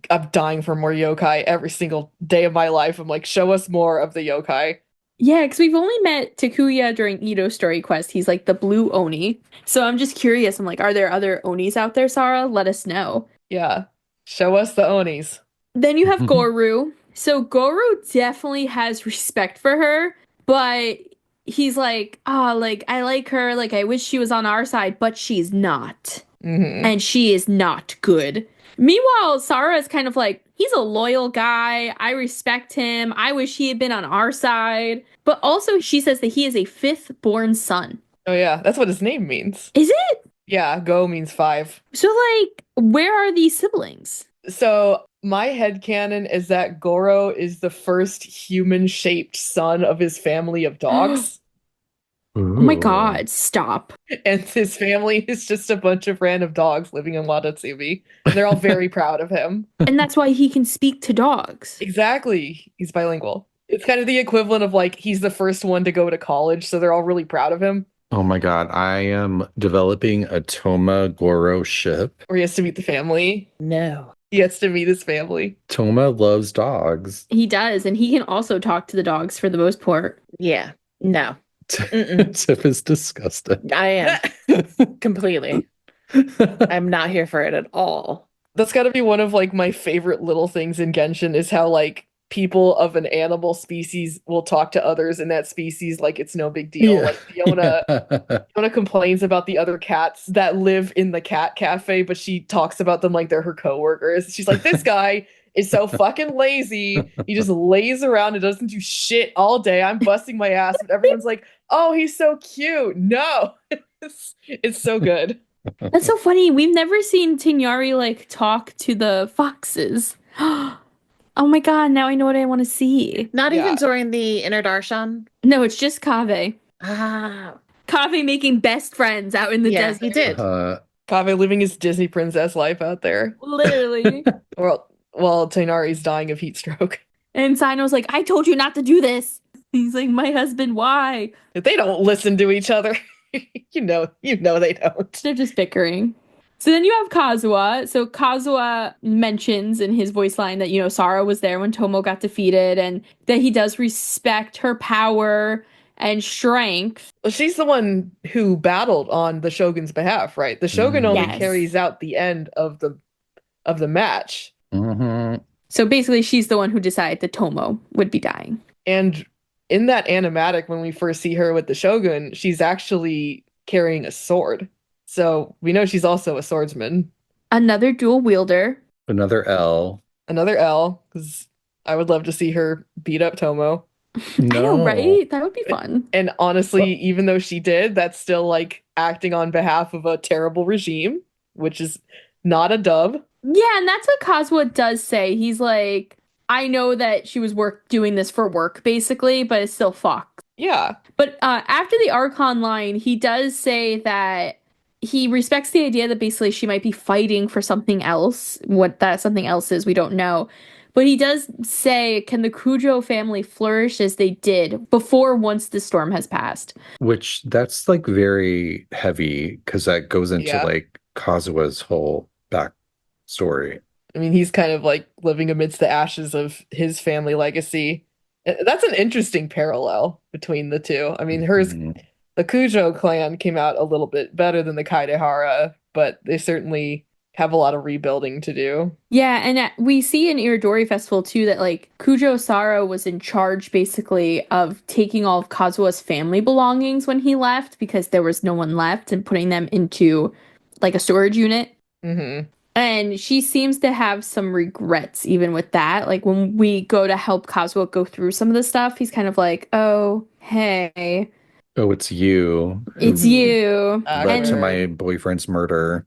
I'm dying for more yokai every single day of my life. I'm like, show us more of the yokai.
Yeah, because we've only met Takuya during Itto's story quest. He's like the blue Oni. So I'm just curious. I'm like, are there other Onis out there, Sara? Let us know.
Yeah, show us the Onis.
Then you have Goru. So Goru definitely has respect for her, but he's like, I like her. Like, I wish she was on our side, but she's not.
Mm-hmm.
And she is not good. Meanwhile, Sara is kind of like, he's a loyal guy. I respect him. I wish he had been on our side. But also, she says that he is a fifth-born son.
Oh yeah, that's what his name means.
Is it?
Yeah, go means 5.
So, like, where are these siblings?
So my headcanon is that Goro is the first human-shaped son of his family of dogs.
Oh my god, stop.
And his family is just a bunch of random dogs living in Wadatsumi. They're all very proud of him.
And that's why he can speak to dogs.
Exactly. He's bilingual. It's kind of the equivalent of like, he's the first one to go to college, so they're all really proud of him.
Oh my god, I am developing a Toma Goro ship.
Or he has to meet the family.
No.
He has to meet his family.
Toma loves dogs.
He does, and he can also talk to the dogs for the most part.
Yeah. No.
Tiff is disgusted.
I am. Completely. I'm not here for it at all.
That's got to be one of like my favorite little things in Genshin is how like people of an animal species will talk to others in that species like it's no big deal. Like Fiona complains about the other cats that live in the cat cafe, but she talks about them like they're her coworkers. She's like, this guy is so fucking lazy. He just lays around and doesn't do shit all day. I'm busting my ass. And everyone's like, oh, he's so cute. No, it's so good.
That's so funny. We've never seen Tignari like talk to the foxes. Oh my god, now I know what I want to see.
Not even during the Inner Darshan?
No, it's just Kaveh.
Ah.
Kaveh making best friends out in the desert.
He did.
Kaveh living his Disney princess life out there.
Literally.
While Tignari's dying of heat stroke.
And Sino's like, I told you not to do this. He's like, my husband, why?
They don't listen to each other. you know they don't.
They're just bickering. So then you have Kazuha. So Kazuha mentions in his voice line that, Sara was there when Tomo got defeated and that he does respect her power and strength.
Well, she's the one who battled on the Shogun's behalf, right? The Shogun only carries out the end of the match.
Mm-hmm.
So basically she's the one who decided that Tomo would be dying.
And in that animatic, when we first see her with the Shogun, she's actually carrying a sword. So we know she's also a swordsman.
Another dual wielder.
Another L,
because I would love to see her beat up Tomo.
No.
I know, right? That would be fun.
And honestly, even though she did, that's still like acting on behalf of a terrible regime, which is not a dub.
Yeah, and that's what Kazuha does say. He's like, I know that she was doing this for work, basically, but it's still fucked.
Yeah.
But after the Archon line, he does say that he respects the idea that basically she might be fighting for something else. What that something else is, we don't know. But he does say, can the Kujou family flourish as they did before once the storm has passed?
Which that's like very heavy because that goes into like Kazuha's whole backstory.
I mean, he's kind of like living amidst the ashes of his family legacy. That's an interesting parallel between the two. I mean, the Kujou clan came out a little bit better than the Kaidehara, but they certainly have a lot of rebuilding to do.
Yeah, and we see in Iridori Festival too that like Kujou Sara was in charge basically of taking all of Kazuha's family belongings when he left because there was no one left and putting them into like a storage unit.
Mm-hmm.
And she seems to have some regrets even with that. Like when we go to help Kazuha go through some of the stuff, he's kind of like, oh, hey.
Oh, it's you.
It's you.
Led to my boyfriend's murder.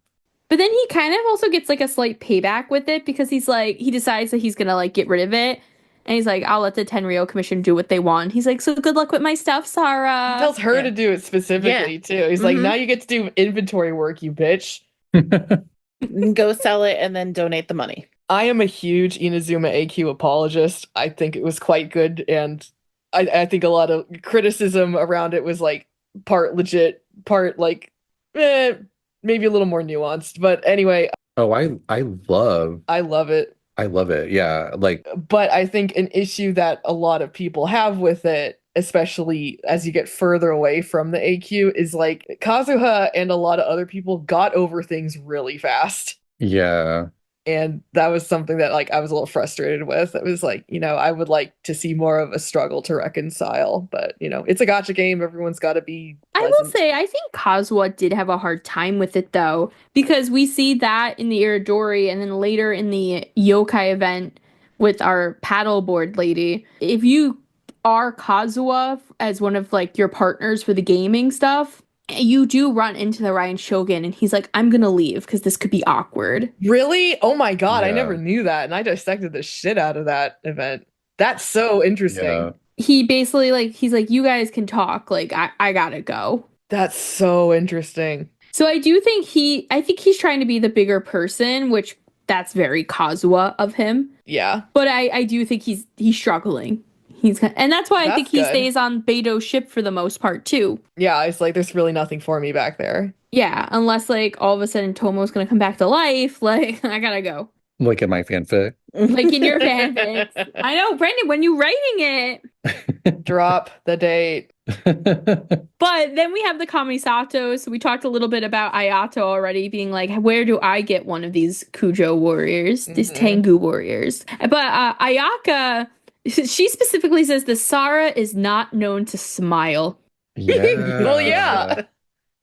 But then he kind of also gets like a slight payback with it because he's like, he decides that he's going to like get rid of it. And he's like, I'll let the Tenryou Commission do what they want. He's like, so good luck with my stuff, Sara.
He tells her to do it specifically too. He's like, now you get to do inventory work, you bitch.
Go sell it and then donate the money.
I am a huge Inazuma AQ apologist. I think it was quite good, and I think a lot of criticism around it was like part legit, part like maybe a little more nuanced. But anyway,
I love
it.
I love it. Yeah, like,
but I think an issue that a lot of people have with it, especially as you get further away from the AQ, is like Kazuha and a lot of other people got over things really fast.
Yeah.
And that was something that like I was a little frustrated with. It was like, I would like to see more of a struggle to reconcile, but it's a gacha game. Everyone's got to be pleasant.
I will say, I think Kazuha did have a hard time with it though, because we see that in the Iridori and then later in the yokai event with our paddleboard lady. If you are Kazuha as one of like your partners for the gaming stuff, you do run into the Raiden Shogun and he's like, I'm gonna leave because this could be awkward.
Really? Oh my god,
Yeah.
I never knew that, and I dissected the shit out of that event. That's so interesting.
Yeah.
He basically he's like, you guys can talk, like I gotta go.
That's so interesting.
So I do think he's trying to be the bigger person, which that's very Kazuha of him.
Yeah.
But I do think he's struggling. And that's why I think he stays on Beidou's ship for the most part too.
Yeah, it's like there's really nothing for me back there.
Yeah, unless like all of a sudden Tomo's gonna come back to life, like I gotta go.
Like in my fanfic.
Like in your fanfics. I know, Brandon, when you writing it.
Drop the date.
But then we have the Kamisato. So we talked a little bit about Ayato already being like, where do I get one of these Kujou warriors, these Tengu warriors? But Ayaka She specifically says the Sara is not known to smile.
Yeah.
Well, yeah.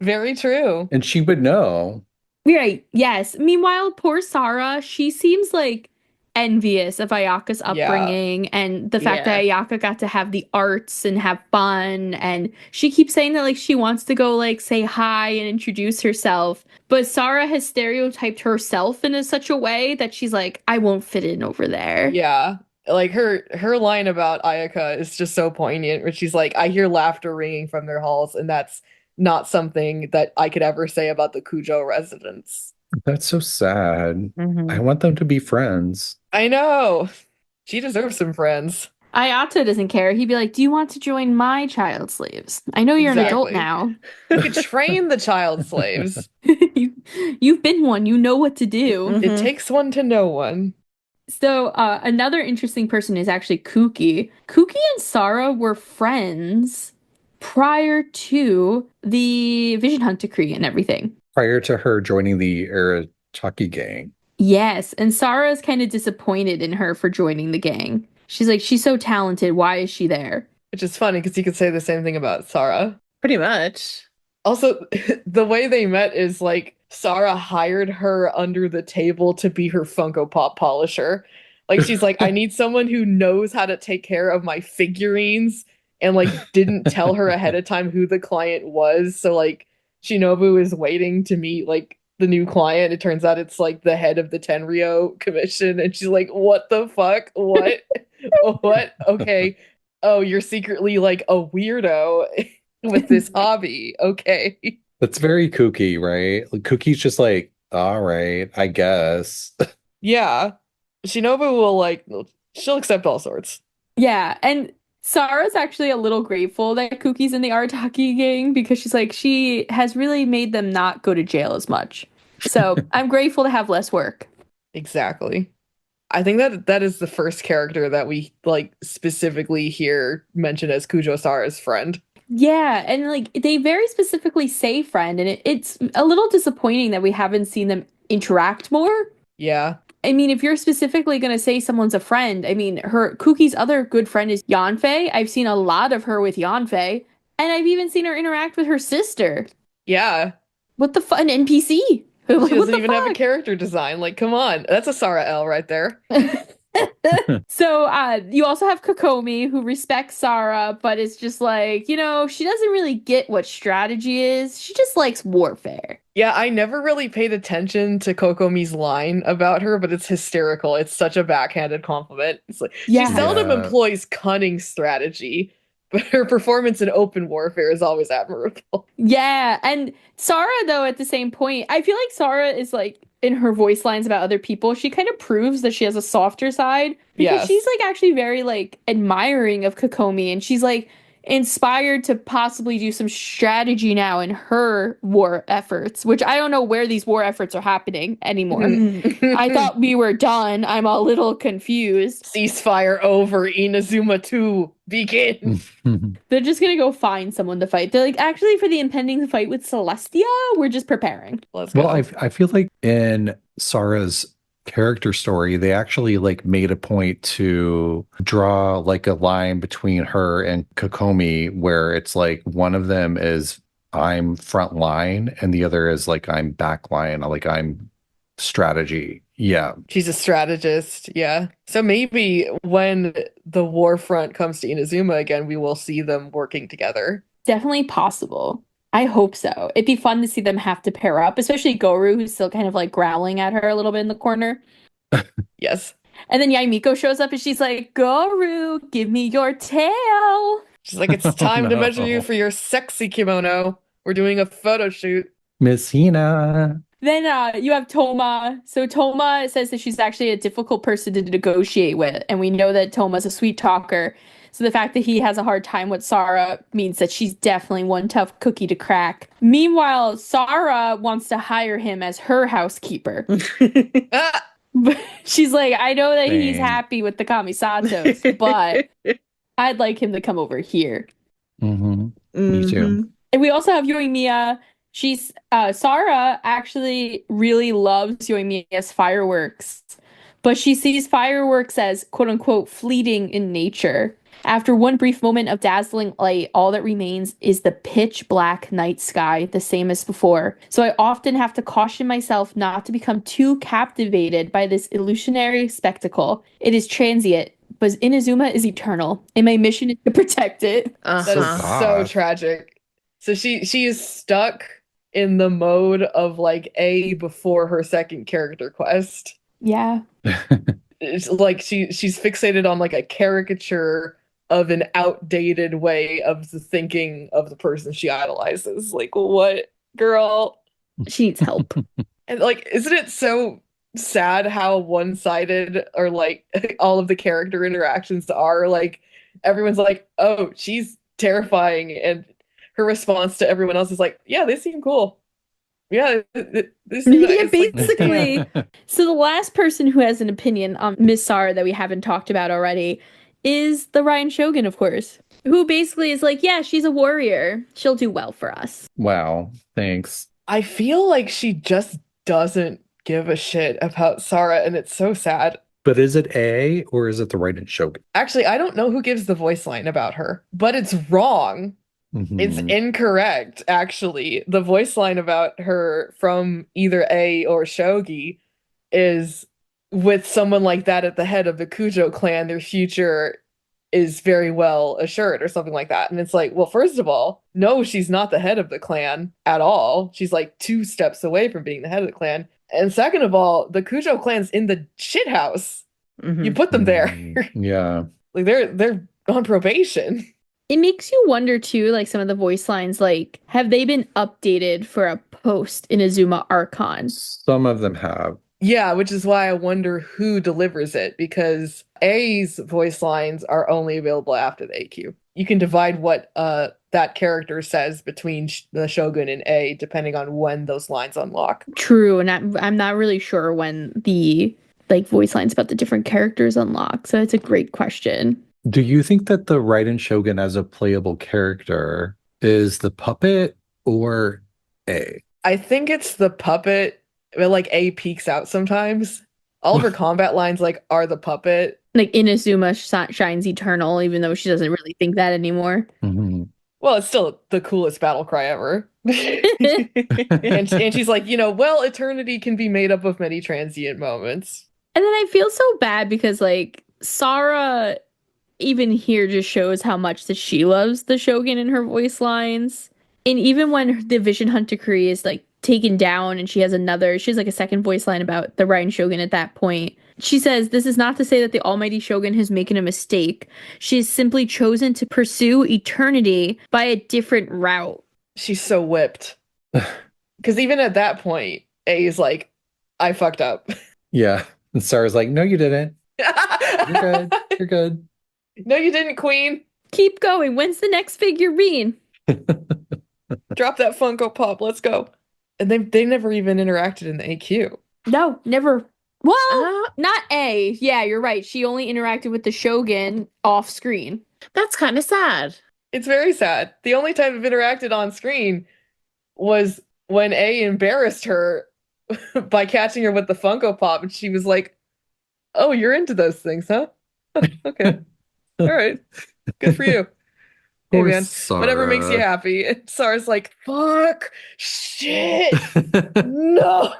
Very true.
And she would know.
Right, yes. Meanwhile, poor Sara, she seems like envious of Ayaka's upbringing and the fact that Ayaka got to have the arts and have fun. And she keeps saying that like she wants to go like say hi and introduce herself. But Sara has stereotyped herself in such a way that she's like, I won't fit in over there.
Yeah. Like her line about Ayaka is just so poignant, where she's like, I hear laughter ringing from their halls, and that's not something that I could ever say about the Kujou residents.
That's so sad.
Mhm.
I want them to be friends.
I know. She deserves some friends.
Ayato doesn't care. He'd be like, do you want to join my child slaves? I know you're an adult
Exactly.
now.
You could train the child slaves.
You've been one. You know what to do.
Mhm.
It takes one to know one.
So another interesting person is actually Kuki. Kuki and Sara were friends prior to the Vision Hunt decree and everything.
Prior to her joining the Arachaki gang.
Yes, and Sara is kind of disappointed in her for joining the gang. She's like, she's so talented. Why is she there?
Which is funny because you could say the same thing about Sara.
Pretty much.
Also, the way they met is like Sara hired her under the table to be her Funko Pop polisher. Like she's like, I need someone who knows how to take care of my figurines, and like didn't tell her ahead of time who the client was. So like Shinobu is waiting to meet like the new client. It turns out it's like the head of the Tenryo commission, and she's like, what the fuck? What? What? Okay. Oh, you're secretly like a weirdo with this hobby. Okay.
That's very kooky, right? Like, Kookie's just like, all right, I guess.
Yeah. Shinobu will like, she'll accept all sorts.
Yeah, and Sara's actually a little grateful that Kuki's in the Arataki gang because she's like, she has really made them not go to jail as much. So I'm grateful to have less work.
Exactly. I think that is the first character that we like specifically hear mentioned as Kujou Sara's friend.
Yeah, and like they very specifically say friend, and it's a little disappointing that we haven't seen them interact more.
Yeah.
I mean, if you're specifically going to say someone's a friend, I mean, Kuki's other good friend is Yanfei. I've seen a lot of her with Yanfei, and I've even seen her interact with her sister.
Yeah.
What the fuck? An NPC.
She
What
doesn't
the
even have a
fuck?
character design. Like, come on. That's a Sara L right there.
So you also have Kokomi, who respects Sara, but it's just like, you know, she doesn't really get what strategy is. She just likes warfare.
Yeah, I never really paid attention to Kokomi's line about her, but it's hysterical. It's such a backhanded compliment. It's like
Yeah.
she seldom
Yeah.
employs cunning strategy, but her performance in open warfare is always admirable.
Yeah, and Sara, though, at the same point, I feel like Sara is like, in her voice lines about other people, she kind of proves that she has a softer side because
Yes.
she's like actually very like admiring of Kokomi, and she's like inspired to possibly do some strategy now in her war efforts, which I don't know where these war efforts are happening anymore. I thought we were done. I'm a little confused.
Ceasefire over, Inazuma 2 begin.
They're just gonna go find someone to fight. They're like, actually, for the impending fight with Celestia, we're just preparing.
Let's go.
Well, I feel like in Sara's character story, they actually like made a point to draw like a line between her and Kokomi where it's like one of them is I'm front line and the other is like I'm back line, like I'm strategy. Yeah.
She's a strategist, yeah. So maybe when the war front comes to Inazuma again, we will see them working together.
Definitely possible. I hope so. It'd be fun to see them have to pair up, especially Goru, who's still kind of like growling at her a little bit in the corner.
Yes.
And then Yaimiko shows up and she's like, Goru, give me your tail.
She's like, it's time to measure you
no.
for your sexy kimono. We're doing a photo shoot.
Miss Hina.
Then you have Toma. So Toma says that she's actually a difficult person to negotiate with. And we know that Toma's a sweet talker. So the fact that he has a hard time with Sara means that she's definitely one tough cookie to crack. Meanwhile, Sara wants to hire him as her housekeeper.
Ah!
She's like, I know that he's
Dang.
happy with the Kamisatos, but I'd like him to come over here.
Me too.
And we also have Yoimiya. Sara actually really loves Yoimiya's fireworks, but she sees fireworks as quote unquote fleeting in nature. After one brief moment of dazzling light, all that remains is the pitch black night sky, the same as before. So I often have to caution myself not to become too captivated by this illusionary spectacle. It is transient, but Inazuma is eternal, and my mission is to protect it.
That
So
is so
goth.
tragic. So she is stuck in the mode of like A before her second character quest.
Yeah.
It's like she's fixated on like a caricature of an outdated way of the thinking of the person she idolizes. Like, what, girl?
She needs help.
And like, isn't it so sad how one-sided or like all of the character interactions are? Like, everyone's like, oh, she's terrifying, and her response to everyone else is like, yeah, they seem cool. Yeah, this seems
Yeah,
it's like-
basically. So the last person who has an opinion on Miss Sara that we haven't talked about already is the Raiden Shogun, of course, who basically is like, yeah, she's a warrior. She'll do well for us.
Wow, thanks.
I feel like she just doesn't give a shit about Sara, and it's so sad.
But is it A or is it the Raiden Shogun?
Actually, I don't know who gives the voice line about her, but it's wrong. It's
Mhm.
incorrect, actually. The voice line about her from either A or Shogi is, with someone like that at the head of the Kujou clan, their future is very well assured, or something like that. And it's like, well, first of all, no, she's not the head of the clan at all. She's like 2 steps away from being the head of the clan. And second of all, the Kujou clan's in the shit house. You put them there.
Yeah.
Like they're on probation.
It makes you wonder too, like some of the voice lines, like, have they been updated for a post Inazuma Archon?
Some of them have.
Yeah, which is why I wonder who delivers it, because A's voice lines are only available after the AQ. You can divide what that character says between the Shogun and A depending on when those lines unlock.
True, and I'm not really sure when the like voice lines about the different characters unlock. So it's a great question.
Do you think that the Raiden Shogun as a playable character is the puppet or A?
I think it's the puppet, but like A peeks out sometimes. All of her combat lines like are the puppet.
Like Inazuma shines eternal, even though she doesn't really think that anymore.
Mhm.
Well, it's still the coolest battle cry ever. and she's like, well, eternity can be made up of many transient moments.
And then I feel so bad because like Sara even here just shows how much that she loves the Shogun in her voice lines. And even when the Vision Hunt decree is like taken down and she has like a second voice line about the Raiden Shogun at that point. She says, this is not to say that the almighty Shogun has making a mistake. She has simply chosen to pursue eternity by a different route.
She's so whipped. Because even at that point, A is like, I fucked up.
Yeah. And Sarah's like, no, you didn't. You're good. You're good.
No, you didn't, Queen.
Keep going. When's the next figurine?
Drop that Funko Pop. Let's go. And they never even interacted in the AQ.
No, never. Well, not A. Yeah, you're right. She only interacted with the Shogun off screen.
That's kind of sad.
It's very sad. The only time I've interacted on screen was when A embarrassed her by catching her with the Funko Pop, and she was like, oh, you're into those things, huh? Okay. All right. Good for you. Hey,
Poor
man.
Sarah.
Whatever makes you happy. And Sarah's like, fuck, shit, no.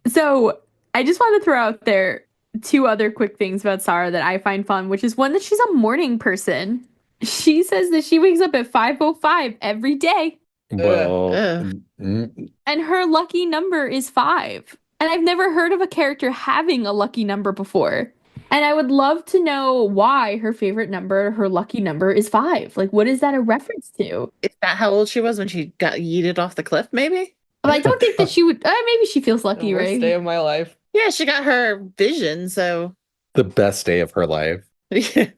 So I just want to throw out there 2 other quick things about Sara that I find fun, which is one, that she's a morning person. She says that she wakes up at 5:05 every day,
Well,
and her lucky number is 5. And I've never heard of a character having a lucky number before. And I would love to know why her favorite number, her lucky number, is 5. Like, what is that a reference to?
Is that how old she was when she got yeeted off the cliff, maybe?
Well, I don't think that she would. Maybe she feels lucky,
The worst
right?
day of my life.
Yeah, she got her vision, so.
the best day of her life.
I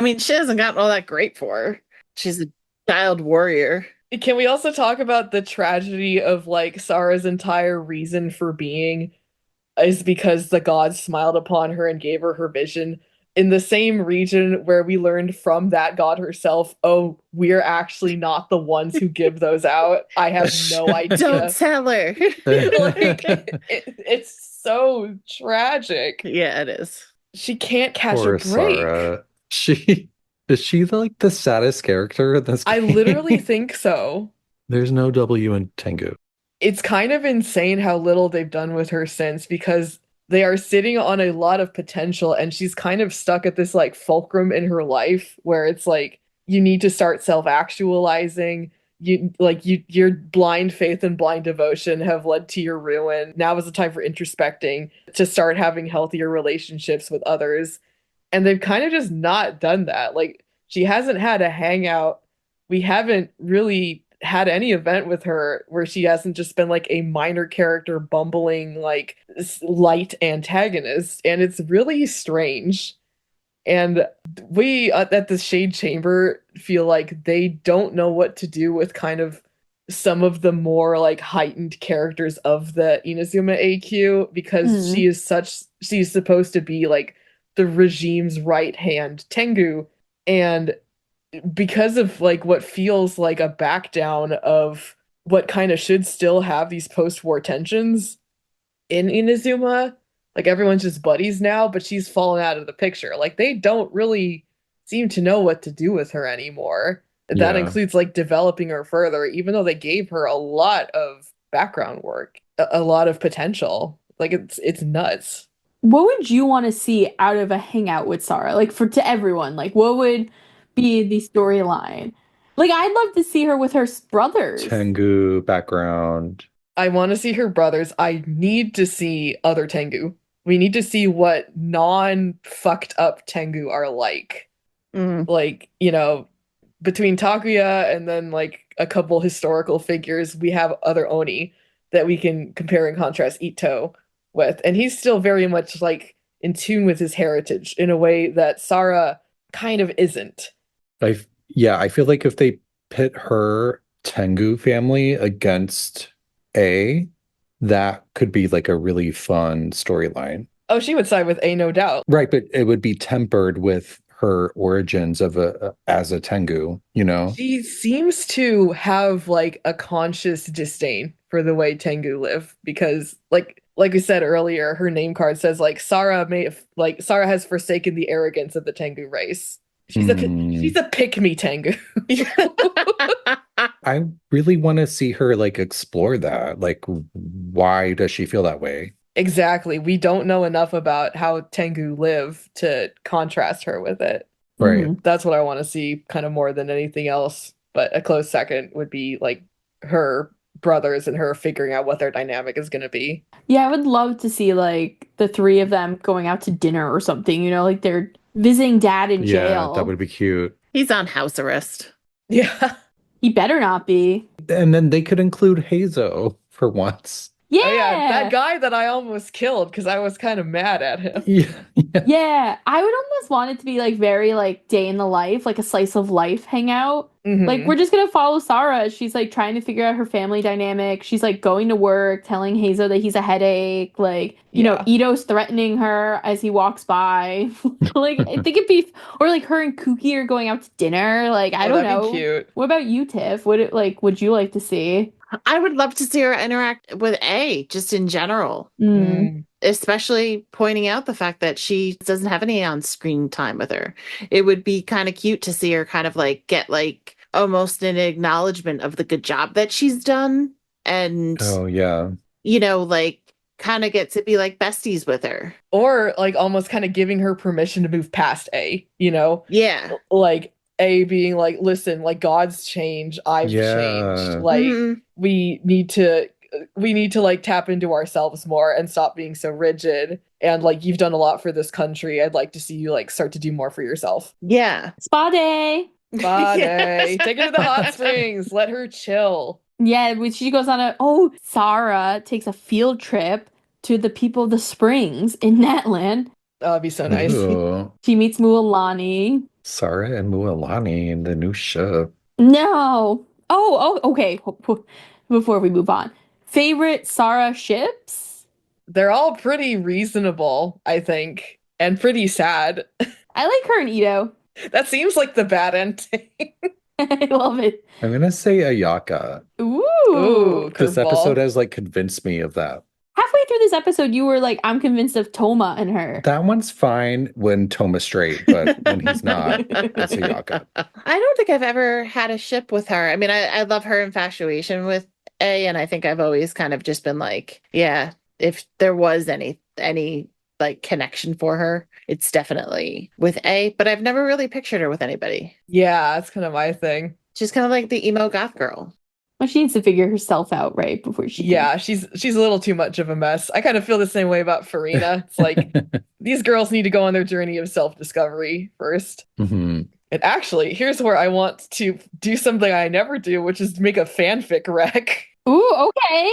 mean, she hasn't gotten all that great for her. She's a child warrior.
Can we also talk about the tragedy of like Sara's entire reason for being is because the gods smiled upon her and gave her her vision, in the same region where we learned from that god herself, oh, we're actually not the ones who give those out. I have no idea.
Don't tell her.
It's so tragic.
Yeah, it is.
She can't catch
Poor
a break.
Sara. Is she like the saddest character in this
I
game?
literally think so.
There's no W in Tengu.
It's kind of insane how little they've done with her since, because they are sitting on a lot of potential, and she's kind of stuck at this like fulcrum in her life where it's like you need to start self-actualizing. Your blind faith and blind devotion have led to your ruin. Now is the time for introspecting, to start having healthier relationships with others. And they've kind of just not done that. Like, she hasn't had a hangout. We haven't really had any event with her where she hasn't just been like a minor character bumbling like light antagonist, and it's really strange. And we at the Shade Chamber feel like they don't know what to do with kind of some of the more like heightened characters of the Inazuma AQ, because she's supposed to be like the regime's right hand Tengu, and because of like what feels like a back down of what kind of should still have these post-war tensions in Inazuma, like everyone's just buddies now, but she's fallen out of the picture. Like they don't really seem to know what to do with her anymore. That includes like developing her further, even though they gave her a lot of background work, a lot of potential. Like it's nuts.
What would you want to see out of a hangout with Sara? Like to everyone, like what would be the storyline? Like I'd love to see her with her brothers.
Tengu background.
I want to see her brothers. I need to see other Tengu. We need to see what non-fucked up Tengu are like. Like, you know, between Takuya and then like a couple historical figures, we have other Oni that we can compare and contrast Itto with. And he's still very much like in tune with his heritage in a way that Sara kind of isn't.
I feel like if they pit her Tengu family against A, that could be like a really fun storyline.
Oh, she would side with A, no doubt.
Right, but it would be tempered with her origins of as a Tengu, you know?
She seems to have like a conscious disdain for the way Tengu live, because like we said earlier, her name card says like Sara has forsaken the arrogance of the Tengu race. She's a pick-me Tengu.
I really want to see her like explore that. Like, why does she feel that way?
Exactly. We don't know enough about how Tengu live to contrast her with it.
Right.
That's what I want to see kind of more than anything else. But a close second would be like her brothers and her figuring out what their dynamic is going to be.
Yeah, I would love to see like the three of them going out to dinner or something, you know, like they're visiting dad in jail.
Yeah, that would be cute.
He's on house arrest.
Yeah.
He better not be.
And then they could include Heizo for once.
Yeah.
Oh, yeah, that guy that I almost killed because I was kind of mad at him.
Yeah, I would almost want it to be like very like day in the life, like a slice of life hangout. Like we're just gonna follow Sara. She's like trying to figure out her family dynamic. She's like going to work, telling Heizo that he's a headache. Like, you know, Ito's threatening her as he walks by. Like I think it'd be, or like her and Kuki are going out to dinner. Like I don't know.
Be cute.
What about you, Tiff? Would you like to see?
I would love to see her interact with A, just in general. Especially pointing out the fact that she doesn't have any on-screen time with her. It would be kind of cute to see her kind of like get like almost an acknowledgement of the good job that she's done. And, you know, like kind of get to be like besties with her.
Or like almost kind of giving her permission to move past A, you know?
Yeah.
Like A being like, listen, like God's changed, I've changed. Like we need to like tap into ourselves more and stop being so rigid. And like you've done a lot for this country. I'd like to see you like start to do more for yourself.
Yeah.
Spa day.
Spa day. Take her to the hot springs. Let her chill.
Yeah, when she goes on Sara takes a field trip to the people of the springs in Natland.
Oh, that'd be so nice.
She meets Mualani.
Sara and Mualani in the new ship.
No. Oh, okay. Before we move on. Favorite Sara ships?
They're all pretty reasonable, I think, and pretty sad.
I like her and Itto.
That seems like the bad ending.
I love it.
I'm gonna say Ayaka.
Ooh.
This
Curveball.
episode has like convinced me of that.
Halfway through this episode, you were like, I'm convinced of Toma and her.
That one's fine when Toma's straight, but when he's not, it's Ayaka.
I don't think I've ever had a ship with her. I mean, I love her infatuation with A, and I think I've always kind of just been like, yeah, if there was any like connection for her, it's definitely with A, but I've never really pictured her with anybody.
Yeah, that's kind of my thing.
She's kind of like the emo goth girl.
Well, she needs to figure herself out, right? Before she
Yeah, she's a little too much of a mess. I kind of feel the same way about Farina. It's like these girls need to go on their journey of self-discovery first.
Mm-hmm.
And actually, here's where I want to do something I never do, which is make a fanfic rec.
Ooh, okay.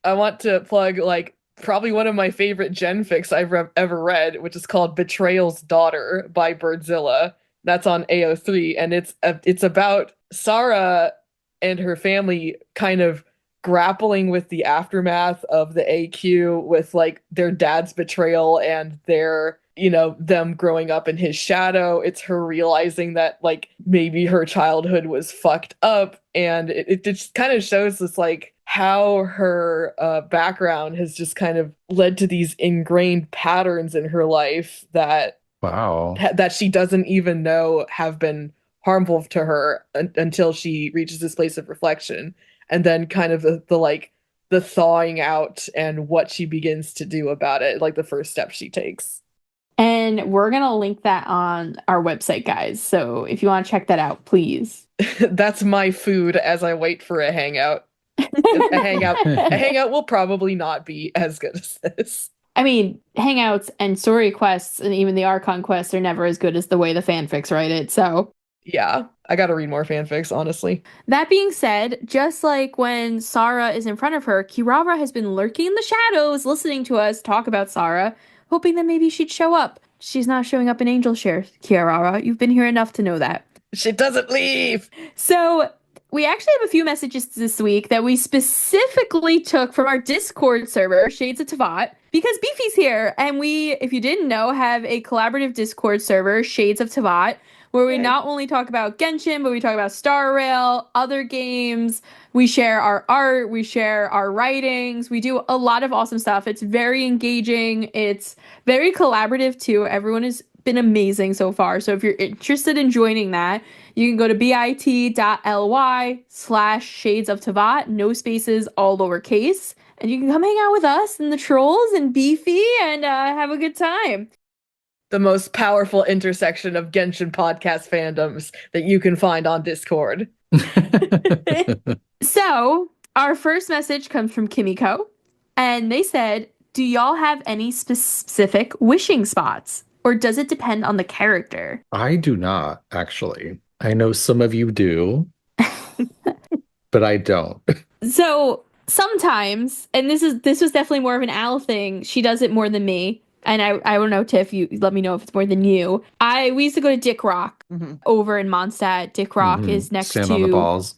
I want to plug like probably one of my favorite genfics I've ever read, which is called Betrayal's Daughter by Birdzilla. That's on AO3, and it's about Sara and her family kind of grappling with the aftermath of the AQ, with like their dad's betrayal and their, you know, them growing up in his shadow. It's her realizing that like maybe her childhood was fucked up, and it just kind of shows this like how her background has just kind of led to these ingrained patterns in her life that she doesn't even know have been harmful to her until she reaches this place of reflection, and then kind of the thawing out and what she begins to do about it, like the first step she takes.
And we're going to link that on our website, guys. So if you want to check that out, please.
That's my food as I wait for a hangout. A hangout will probably not be as good as this.
I mean, hangouts and story quests and even the archon quests are never as good as the way the fanfics write it. So
yeah, I gotta read more fanfics, honestly.
That being said, just like when Sara is in front of her, Kirara has been lurking in the shadows, listening to us talk about Sara, hoping that maybe she'd show up. She's not showing up in Angel Share, Kirara. You've been here enough to know that.
She doesn't leave!
So we actually have a few messages this week that we specifically took from our Discord server, Shades of Teyvat, because Beefy's here. And we, if you didn't know, have a collaborative Discord server, Shades of Teyvat, where we not only talk about Genshin, but we talk about Star Rail, other games. We share our art, we share our writings. We do a lot of awesome stuff. It's very engaging. It's very collaborative too. Everyone has been amazing so far. So if you're interested in joining that, you can go to bit.ly/Shades of Teyvat, no spaces, all lowercase. And you can come hang out with us and the trolls and Beefy and have a good time.
The most powerful intersection of Genshin podcast fandoms that you can find on Discord.
So, our first message comes from Kimiko, and they said, do y'all have any specific wishing spots? Or does it depend on the character?
I do not, actually. I know some of you do, but I don't.
So, sometimes, and this was definitely more of an Al thing, she does it more than me. And I don't know, Tiff, you let me know if it's more than you. We used to go to Dick Rock over in Mondstadt. Dick Rock is next to...
Stand on the balls.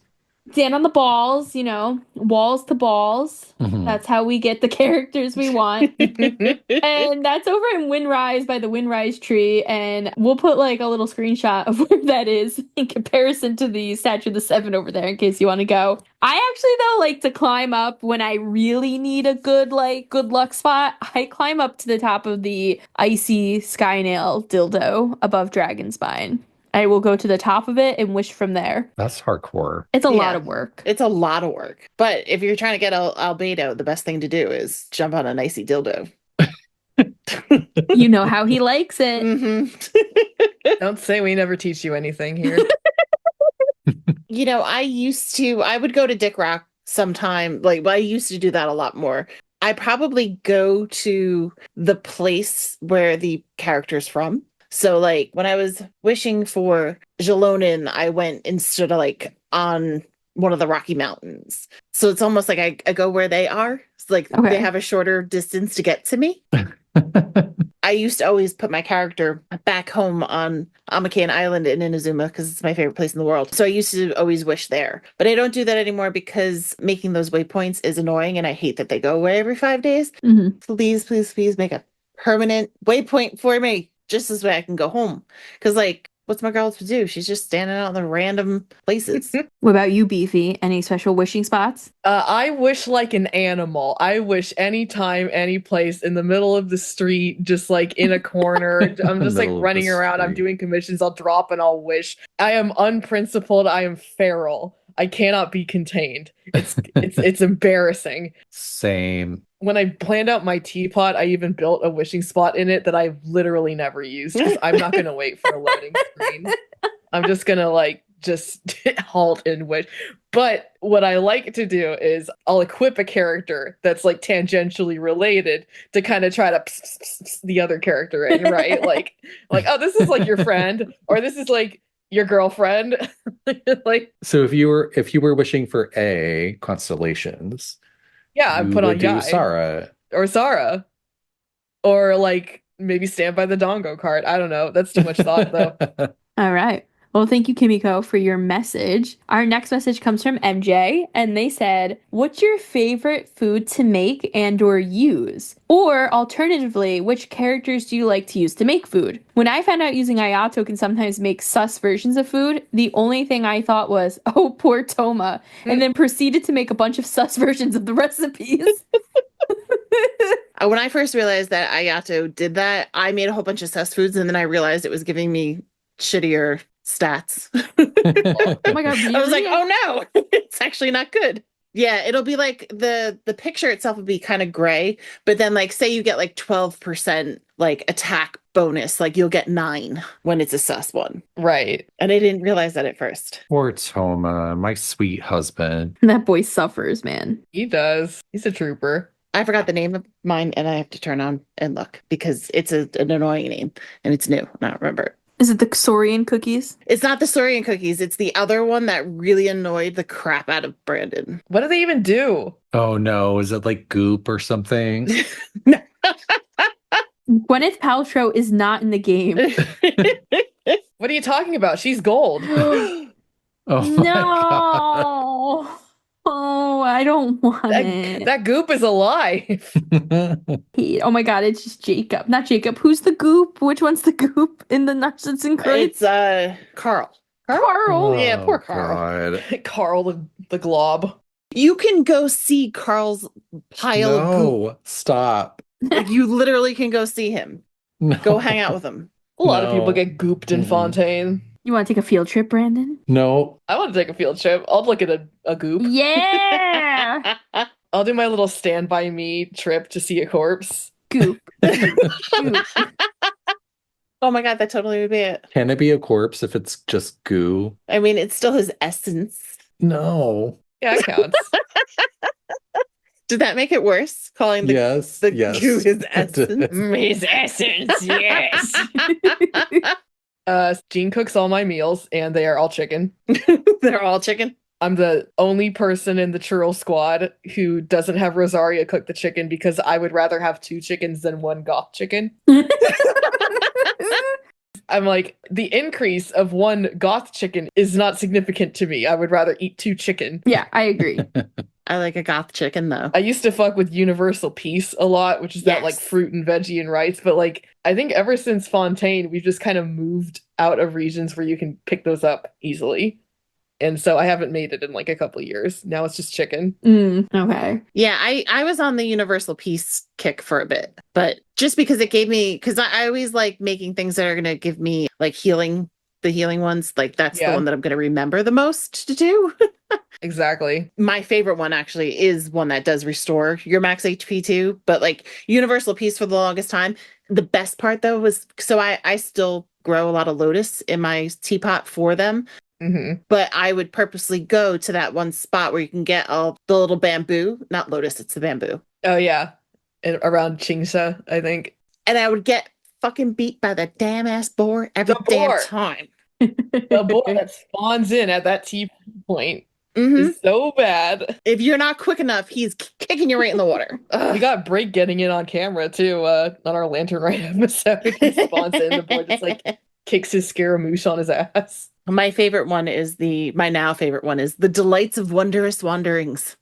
Stand on the balls, you know, walls to balls. That's how we get the characters we want. And that's over in Windrise by the Windrise tree. And we'll put like a little screenshot of where that is in comparison to the Statue of the Seven over there in case you want to go. I actually, though, like to climb up when I really need a good luck spot. I climb up to the top of the icy Skynail dildo above Dragonspine. I will go to the top of it and wish from there.
That's hardcore.
It's a lot of work.
It's a lot of work. But if you're trying to get Beidou, the best thing to do is jump on an icy dildo.
You know how he likes it.
Don't say we never teach you anything here.
You know, I would go to Dick Rock sometime. I used to do that a lot more. I probably go to the place where the character's from. So, like, when I was wishing for Jalonin, I went and stood, like, on one of the Rocky Mountains. So it's almost like I go where they are. It's like they have a shorter distance to get to me. I used to always put my character back home on Amakan Island in Inazuma because it's my favorite place in the world. So I used to always wish there. But I don't do that anymore because making those waypoints is annoying and I hate that they go away every 5 days. Please, please, please make a permanent waypoint for me. just this way I can go home. Because, like, what's my girl to do? She's just standing out in the random places.
What about you, Beefy? Any special wishing spots?
I wish like an animal. I wish anytime, any place in the middle of the street, just like in a corner. I'm just like
Middle of
running
the
around. I'm
street.
doing commissions. I'll drop and I'll wish. I am unprincipled. I am feral. I cannot be contained. It's embarrassing.
Same.
When I planned out my teapot, I even built a wishing spot in it that I've literally never used because I'm not going to wait for a loading screen. I'm just going to like just halt and wish. But what I like to do is I'll equip a character that's like tangentially related to kind of try to the other character in, right? like, oh, this is like your friend, or this is like your girlfriend. Like,
So if you were wishing for A constellations,
yeah, I
you
put on
would do
Yai
Sara.
or Sara, or like maybe Stand by the Dongo cart. I don't know. That's too much thought though.
All right. Well, thank you, Kimiko, for your message. Our next message comes from MJ, and they said, what's your favorite food to make and or use? Or alternatively, which characters do you like to use to make food? When I found out using Ayato can sometimes make sus versions of food, the only thing I thought was, oh, poor Toma, and then proceeded to make a bunch of sus versions of the recipes.
When I first realized that Ayato did that, I made a whole bunch of sus foods, and then I realized it was giving me shittier stats.
Oh my god, really?
I was like, oh no, it's actually not good. Yeah, it'll be like the picture itself would be kind of gray, but then like say you get like 12% like attack bonus, like you'll get 9 when it's a sus one.
Right.
And I didn't realize that at first.
Poor Toma, my sweet husband.
That boy suffers, man.
He does. He's a trooper.
I forgot the name of mine and I have to turn on and look because it's an annoying name and it's new. I don't remember it.
Is it the Saurian cookies?
It's not the Saurian cookies. It's the other one that really annoyed the crap out of Brandon.
What do they even do?
Oh no, is it like goop or something?
Gwyneth Paltrow is not in the game.
What are you talking about? She's gold.
Oh my
No. Oh, I don't want it.
That goop is alive.
God.
Oh my god, it's just Jacob. Not Jacob. Who's the goop? Which one's the goop in the Nuts and Crits?
It's Carl.
Carl.
Yeah, poor Carl.
God.
Carl the glob.
You can go see Carl's pile of goop.
No, stop.
Like, you literally can go see him.
No.
Go hang out with him.
A lot of
No.
people get gooped in
Mhm.
Fontaine.
You want to take a field trip, Brandon?
No.
I want to take a field trip. I'll look at a goop.
Yeah.
I'll do my little Stand By Me trip to see a corpse.
Goop. Goop.
Oh my god, that totally would be it.
Can it be a corpse if it's just goo?
I mean, it's still his essence.
No.
Yeah, it counts.
Did that make it worse? Calling the
Yes.
the
yes.
goo his essence?
His essence, yes. Jean cooks all my meals, and they are all chicken.
They're all chicken.
I'm the only person in the churl squad who doesn't have Rosaria cook the chicken because I would rather have 2 chickens than 1 goth chicken. I'm like, the increase of 1 goth chicken is not significant to me. I would rather eat 2 chicken.
Yeah, I agree.
I like a goth chicken though.
I used to fuck with Universal Peace a lot, which is that like
Yes.
fruit and veggie and rice. But like, I think ever since Fontaine, we've just kind of moved out of regions where you can pick those up easily. And so I haven't made it in like a couple of years. Now it's just chicken.
Okay.
Yeah, I was on the Universal Peace kick for a bit, but just because it gave me, because I always like making things that are going to give me like healing, the healing ones. Like that's the
Yeah.
one that I'm going to remember the most to do.
Exactly.
My favorite one actually is one that does restore your max HP too, but like Universal Peace for the longest time. The best part though was, so I still grow a lot of lotus in my teapot for them.
Hmm.
But I would purposely go to that one spot where you can get all the little bamboo, not lotus, it's the bamboo.
Oh, yeah. And around Chingsha, I think.
And I would get fucking beat by the damn ass boar every
The
damn
boar.
time.
The boar that spawns in at that T point
Mhm.
is so bad.
If you're not quick enough, he's kicking you right in the water. Ugh.
We got Break getting it on camera too, on our Lantern Right episode. He spawns in, the boar just like kicks his Scaramouche on his ass.
My favorite one is my now favorite one is The Delights of Wondrous Wanderings,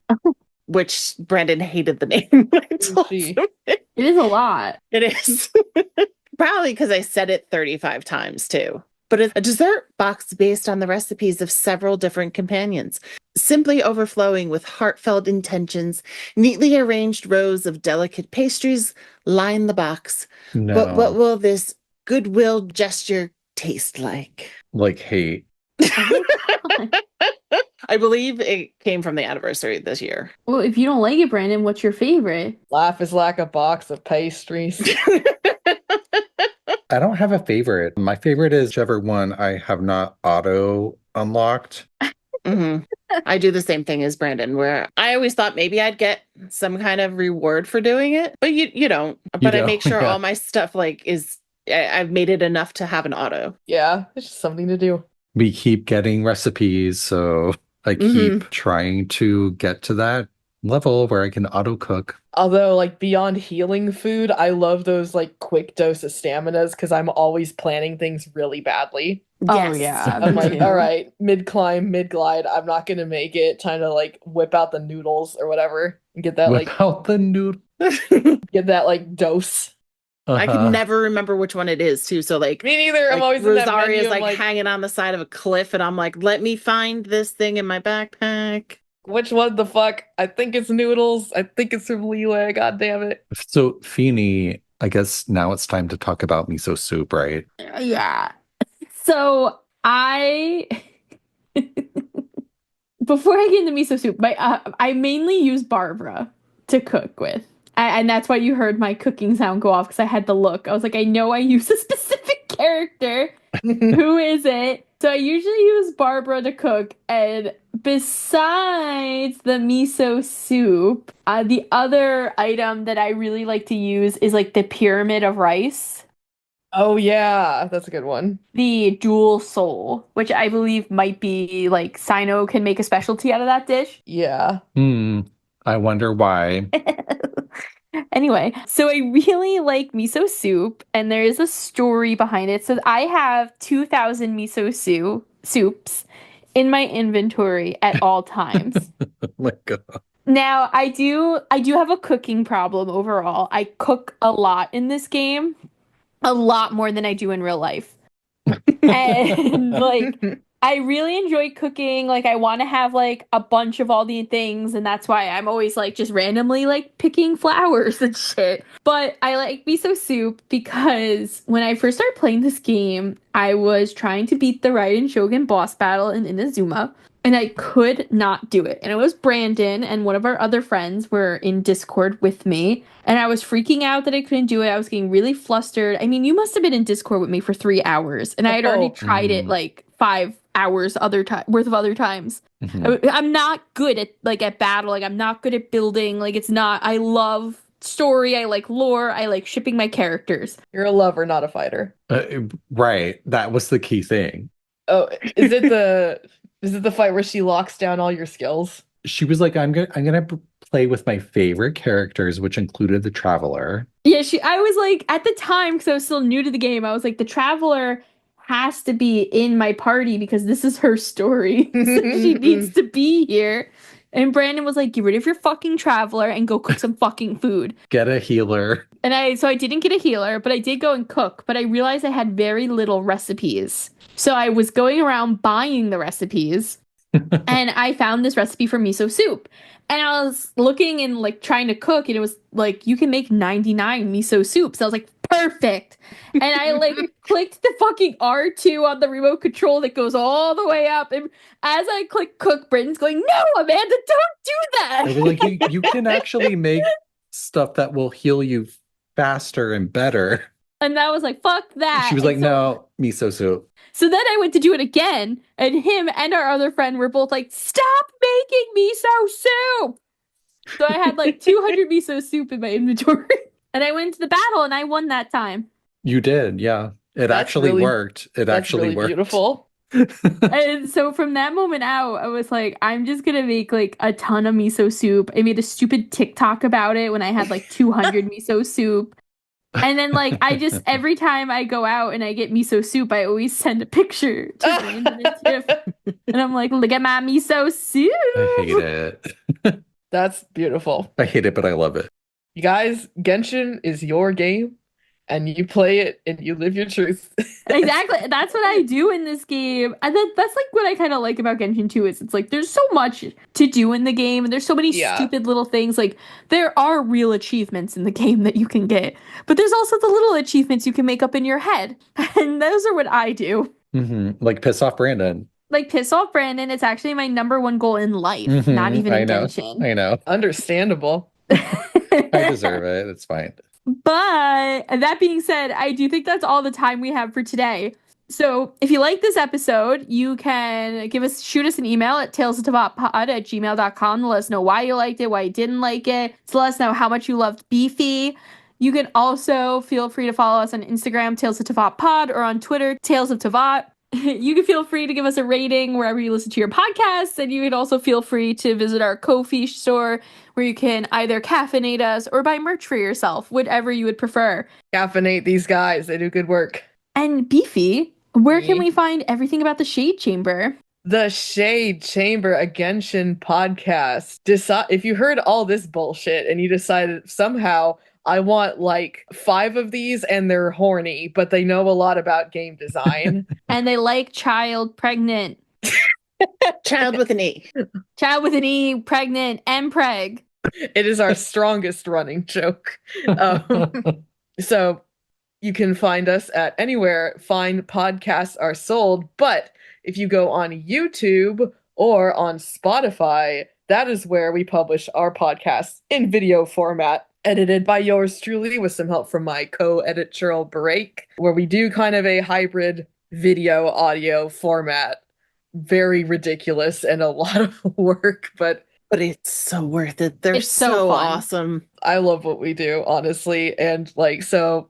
which Brandon hated the name. I told
Gee.
him.
It is a lot.
It is. Probably because I said it 35 times too. But it's a dessert box based on the recipes of several different companions, simply overflowing with heartfelt intentions. Neatly arranged rows of delicate pastries line the box.
No.
But what will this goodwill gesture taste like?
Like hate.
I believe it came from the anniversary this year.
Well, if you don't like it, Brandon, what's your favorite?
Life is like a box of pastries.
I don't have a favorite. My favorite is whichever one I have not auto unlocked.
Mm-hmm. I do the same thing as Brandon, where I always thought maybe I'd get some kind of reward for doing it, but you don't. But I make sure all my stuff I've made it enough to have an auto.
Yeah, it's just something to do.
We keep getting recipes, so I keep trying to get to that level where I can auto cook.
Although, like, beyond healing food, I love those, like, quick dose of staminas because I'm always planning things really badly.
Oh, yeah.
I'm like, all right, mid-climb, mid-glide, I'm not going to make it. Time to, like, whip out the noodles or whatever and get that,
Whip out the noodle.
get that, like, dose.
I can never remember which one it is, too. So, like,
me neither. I'm always
Rosaria's,
in that menu,
hanging on the side of a cliff, and I'm like, let me find this thing in my backpack.
Which one the fuck? I think it's noodles. I think it's from Leeway. God damn it.
So, Feeny, I guess now it's time to talk about miso soup, right?
Yeah. So before I get into miso soup, I mainly use Barbara to cook with. And that's why you heard my cooking sound go off, because I had to look. I was like, I know I use a specific character. Who is it? So I usually use Barbara to cook. And besides the miso soup, the other item that I really like to use is like the pyramid of rice.
Oh, yeah. That's a good one.
The jewel soul, which I believe might be like Sino can make a specialty out of that dish.
Yeah.
I wonder why.
Anyway, so I really like miso soup, and there is a story behind it. So I have 2,000 miso soups in my inventory at all times.
Oh my God.
Now, I do have a cooking problem overall. I cook a lot in this game, a lot more than I do in real life. And like, I really enjoy cooking. Like, I want to have like a bunch of all the things, and that's why I'm always like just randomly like picking flowers and shit. But I like miso soup because when I first started playing this game, I was trying to beat the Raiden Shogun boss battle in Inazuma, and I could not do it. And it was Brandon and one of our other friends were in Discord with me, and I was freaking out that I couldn't do it. I was getting really flustered. I mean, you must have been in Discord with me for 3 hours, and I had already tried it like 5 hours worth of other times. I'm not good at battle. Like, I'm not good at building. Like, it's not. I love story. I like lore. I like shipping my characters.
You're a lover, not a fighter.
Right. That was the key thing.
Oh, is it the fight where she locks down all your skills?
She was like, I'm gonna play with my favorite characters, which included the Traveler.
Yeah, I was like, at the time, because I was still new to the game, I was like, the Traveler has to be in my party because this is her story. So she needs to be here. And Brandon was like, get rid of your fucking Traveler and go cook some fucking food. Get
a healer.
And I didn't get a healer, but I did go and cook. But I realized I had very little recipes. So I was going around buying the recipes. And I found this recipe for miso soup. And I was looking and like trying to cook, and it was like, you can make 99 miso soups. I was like, perfect. And I like clicked the fucking R2 on the remote control that goes all the way up. And as I click cook, Britain's going, no, Amanda, don't do that.
I was like, you can actually make stuff that will heal you faster and better.
And I was like, fuck that.
She was like, no, miso soup.
So then I went to do it again, and him and our other friend were both like, stop making miso soup. So I had like 200 miso soup in my inventory. And I went into the battle, and I won that time.
You did, yeah. That's actually really worked. It actually
really
worked.
Beautiful.
And so from that moment out, I was like, I'm just going to make like a ton of miso soup. I made a stupid TikTok about it when I had like 200 miso soup. And then, like, I just, every time I go out and I get miso soup, I always send a picture to Brandon and Tiff. And I'm like, look at my miso soup.
I hate it.
That's beautiful.
I hate it, but I love it.
You guys, Genshin is your game. and you play it and you live your truth.
Exactly. That's what I do in this game. And that's like what I kind of like about Genshin 2 is it's like there's so much to do in the game and there's so many
Yeah.
stupid little things. Like there are real achievements in the game that you can get, but there's also the little achievements you can make up in your head. And those are what I do.
Like piss off Brandon.
Like piss off Brandon. It's actually my number one goal in life, not even in Genshin.
I know.
Understandable.
I deserve it. It's fine.
But that being said, I do think that's all the time we have for today. So if you like this episode, you can shoot us an email at talesoftevatpod@gmail.com to let us know why you liked it, why you didn't like it, to let us know how much you loved Beefy. You can also feel free to follow us on Instagram, Tales of Teyvat Pod, or on Twitter, Tales of Teyvat. You can feel free to give us a rating wherever you listen to your podcasts, and you can also feel free to visit our Ko-fi store where you can either caffeinate us or buy merch for yourself, whatever you would prefer.
Caffeinate these guys. They do good work.
And Beefy, where can we find everything about the Shade Chamber?
The Shade Chamber, a Genshin podcast. If you heard all this bullshit and you decided somehow I want like 5 of these and they're horny, but they know a lot about game design.
And they like child, pregnant.
Child with an E.
Child with an E, pregnant, and preg.
It is our strongest running joke. So you can find us at anywhere fine podcasts are sold. But if you go on YouTube or on Spotify, that is where we publish our podcasts in video format. Edited by yours truly with some help from my co-edit churl Break, where we do kind of a hybrid video audio format. Very ridiculous and a lot of work, but
it's so worth it. They're
It's so
so
fun.
awesome.
I love what we do, honestly. And like, so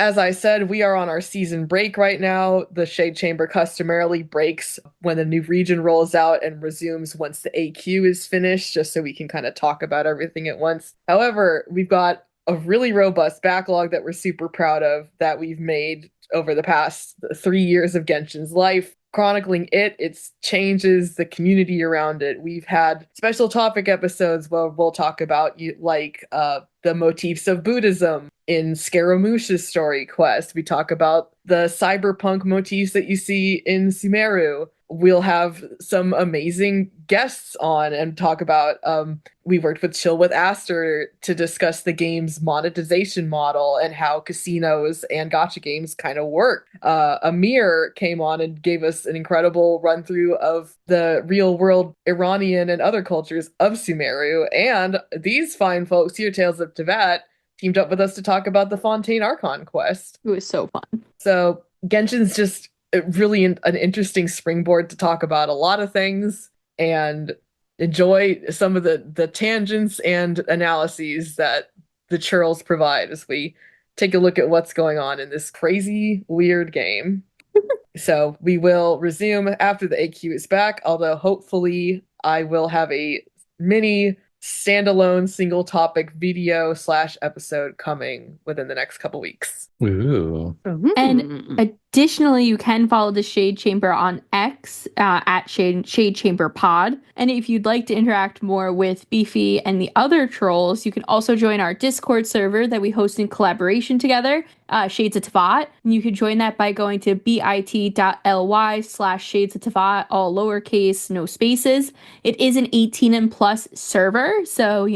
as I said, we are on our season break right now. The Shade Chamber customarily breaks when the new region rolls out and resumes once the AQ is finished, just so we can kind of talk about everything at once. However, we've got a really robust backlog that we're super proud of that we've made over the past 3 years of Genshin's life. Chronicling its changes, the community around it. We've had special topic episodes where we'll talk about the motifs of Buddhism in Scaramouche's story quest. We talk about the cyberpunk motifs that you see in Sumeru. We'll have some amazing guests on and talk about, we worked with Chill with Aster to discuss the game's monetization model and how casinos and gacha games kind of work. Amir came on and gave us an incredible run through of the real world Iranian and other cultures of Sumeru. And these fine folks here, Tales of Teyvat, teamed up with us to talk about the Fontaine Archon quest.
It was so fun.
So Genshin's just really an interesting springboard to talk about a lot of things and enjoy some of the tangents and analyses that the churls provide as we take a look at what's going on in this crazy, weird game. So we will resume after the AQ is back, although hopefully I will have a mini standalone single topic video / episode coming within the next couple weeks.
Ooh.
And additionally, you can follow the Shade Chamber on X at Shade Chamber Pod. And if you'd like to interact more with Beefy and the other trolls, you can also join our Discord server that we host in collaboration together, Shades of Teyvat. And you can join that by going to bit.ly/Shades of Teyvat, all lowercase, no spaces. It is an 18 and plus server, so,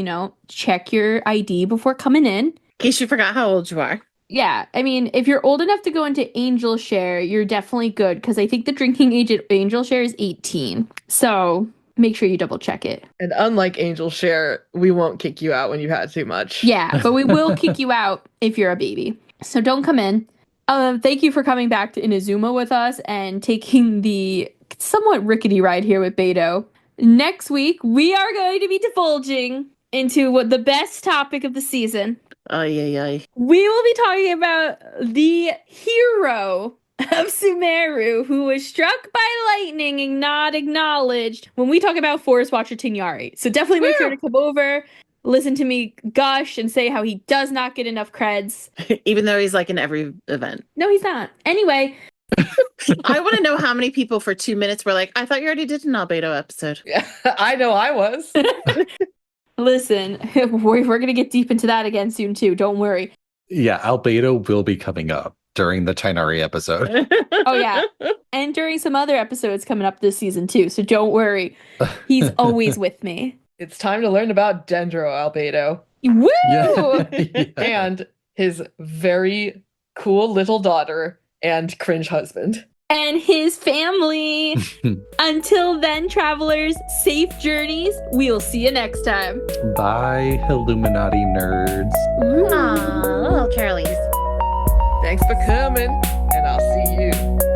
check your ID before coming in.
In case you forgot how old you are.
Yeah, I mean, if you're old enough to go into Angel Share, you're definitely good, because I think the drinking age at Angel Share is 18. So make sure you double check it.
And unlike Angel Share, we won't kick you out when you've had too much.
Yeah, but we will kick you out if you're a baby. So don't come in. Thank you for coming back to Inazuma with us and taking the somewhat rickety ride here with Beidou. Next week, we are going to be divulging into the best topic of the season.
Ay.
We will be talking about the hero of Sumeru who was struck by lightning and not acknowledged when we talk about Forest Watcher Tignari. So definitely make sure to come over, listen to me gush and say how he does not get enough creds.
Even though he's like in every event.
No, he's not. Anyway.
I want to know how many people for 2 minutes were like, I thought you already did an Beidou episode.
Yeah, I know I was.
Listen, we're going to get deep into that again soon too. Don't worry.
Yeah, Albedo will be coming up during the Tainari episode.
Oh, yeah. And during some other episodes coming up this season, too. So don't worry. He's always with me.
It's time to learn about Dendro Albedo
Woo!
Yeah.
and his very cool little daughter and cringe husband.
And his family. Until then, travelers, safe journeys. We'll see you next time.
Bye, Illuminati nerds.
Aw, little Charlies.
Thanks for coming, and I'll see you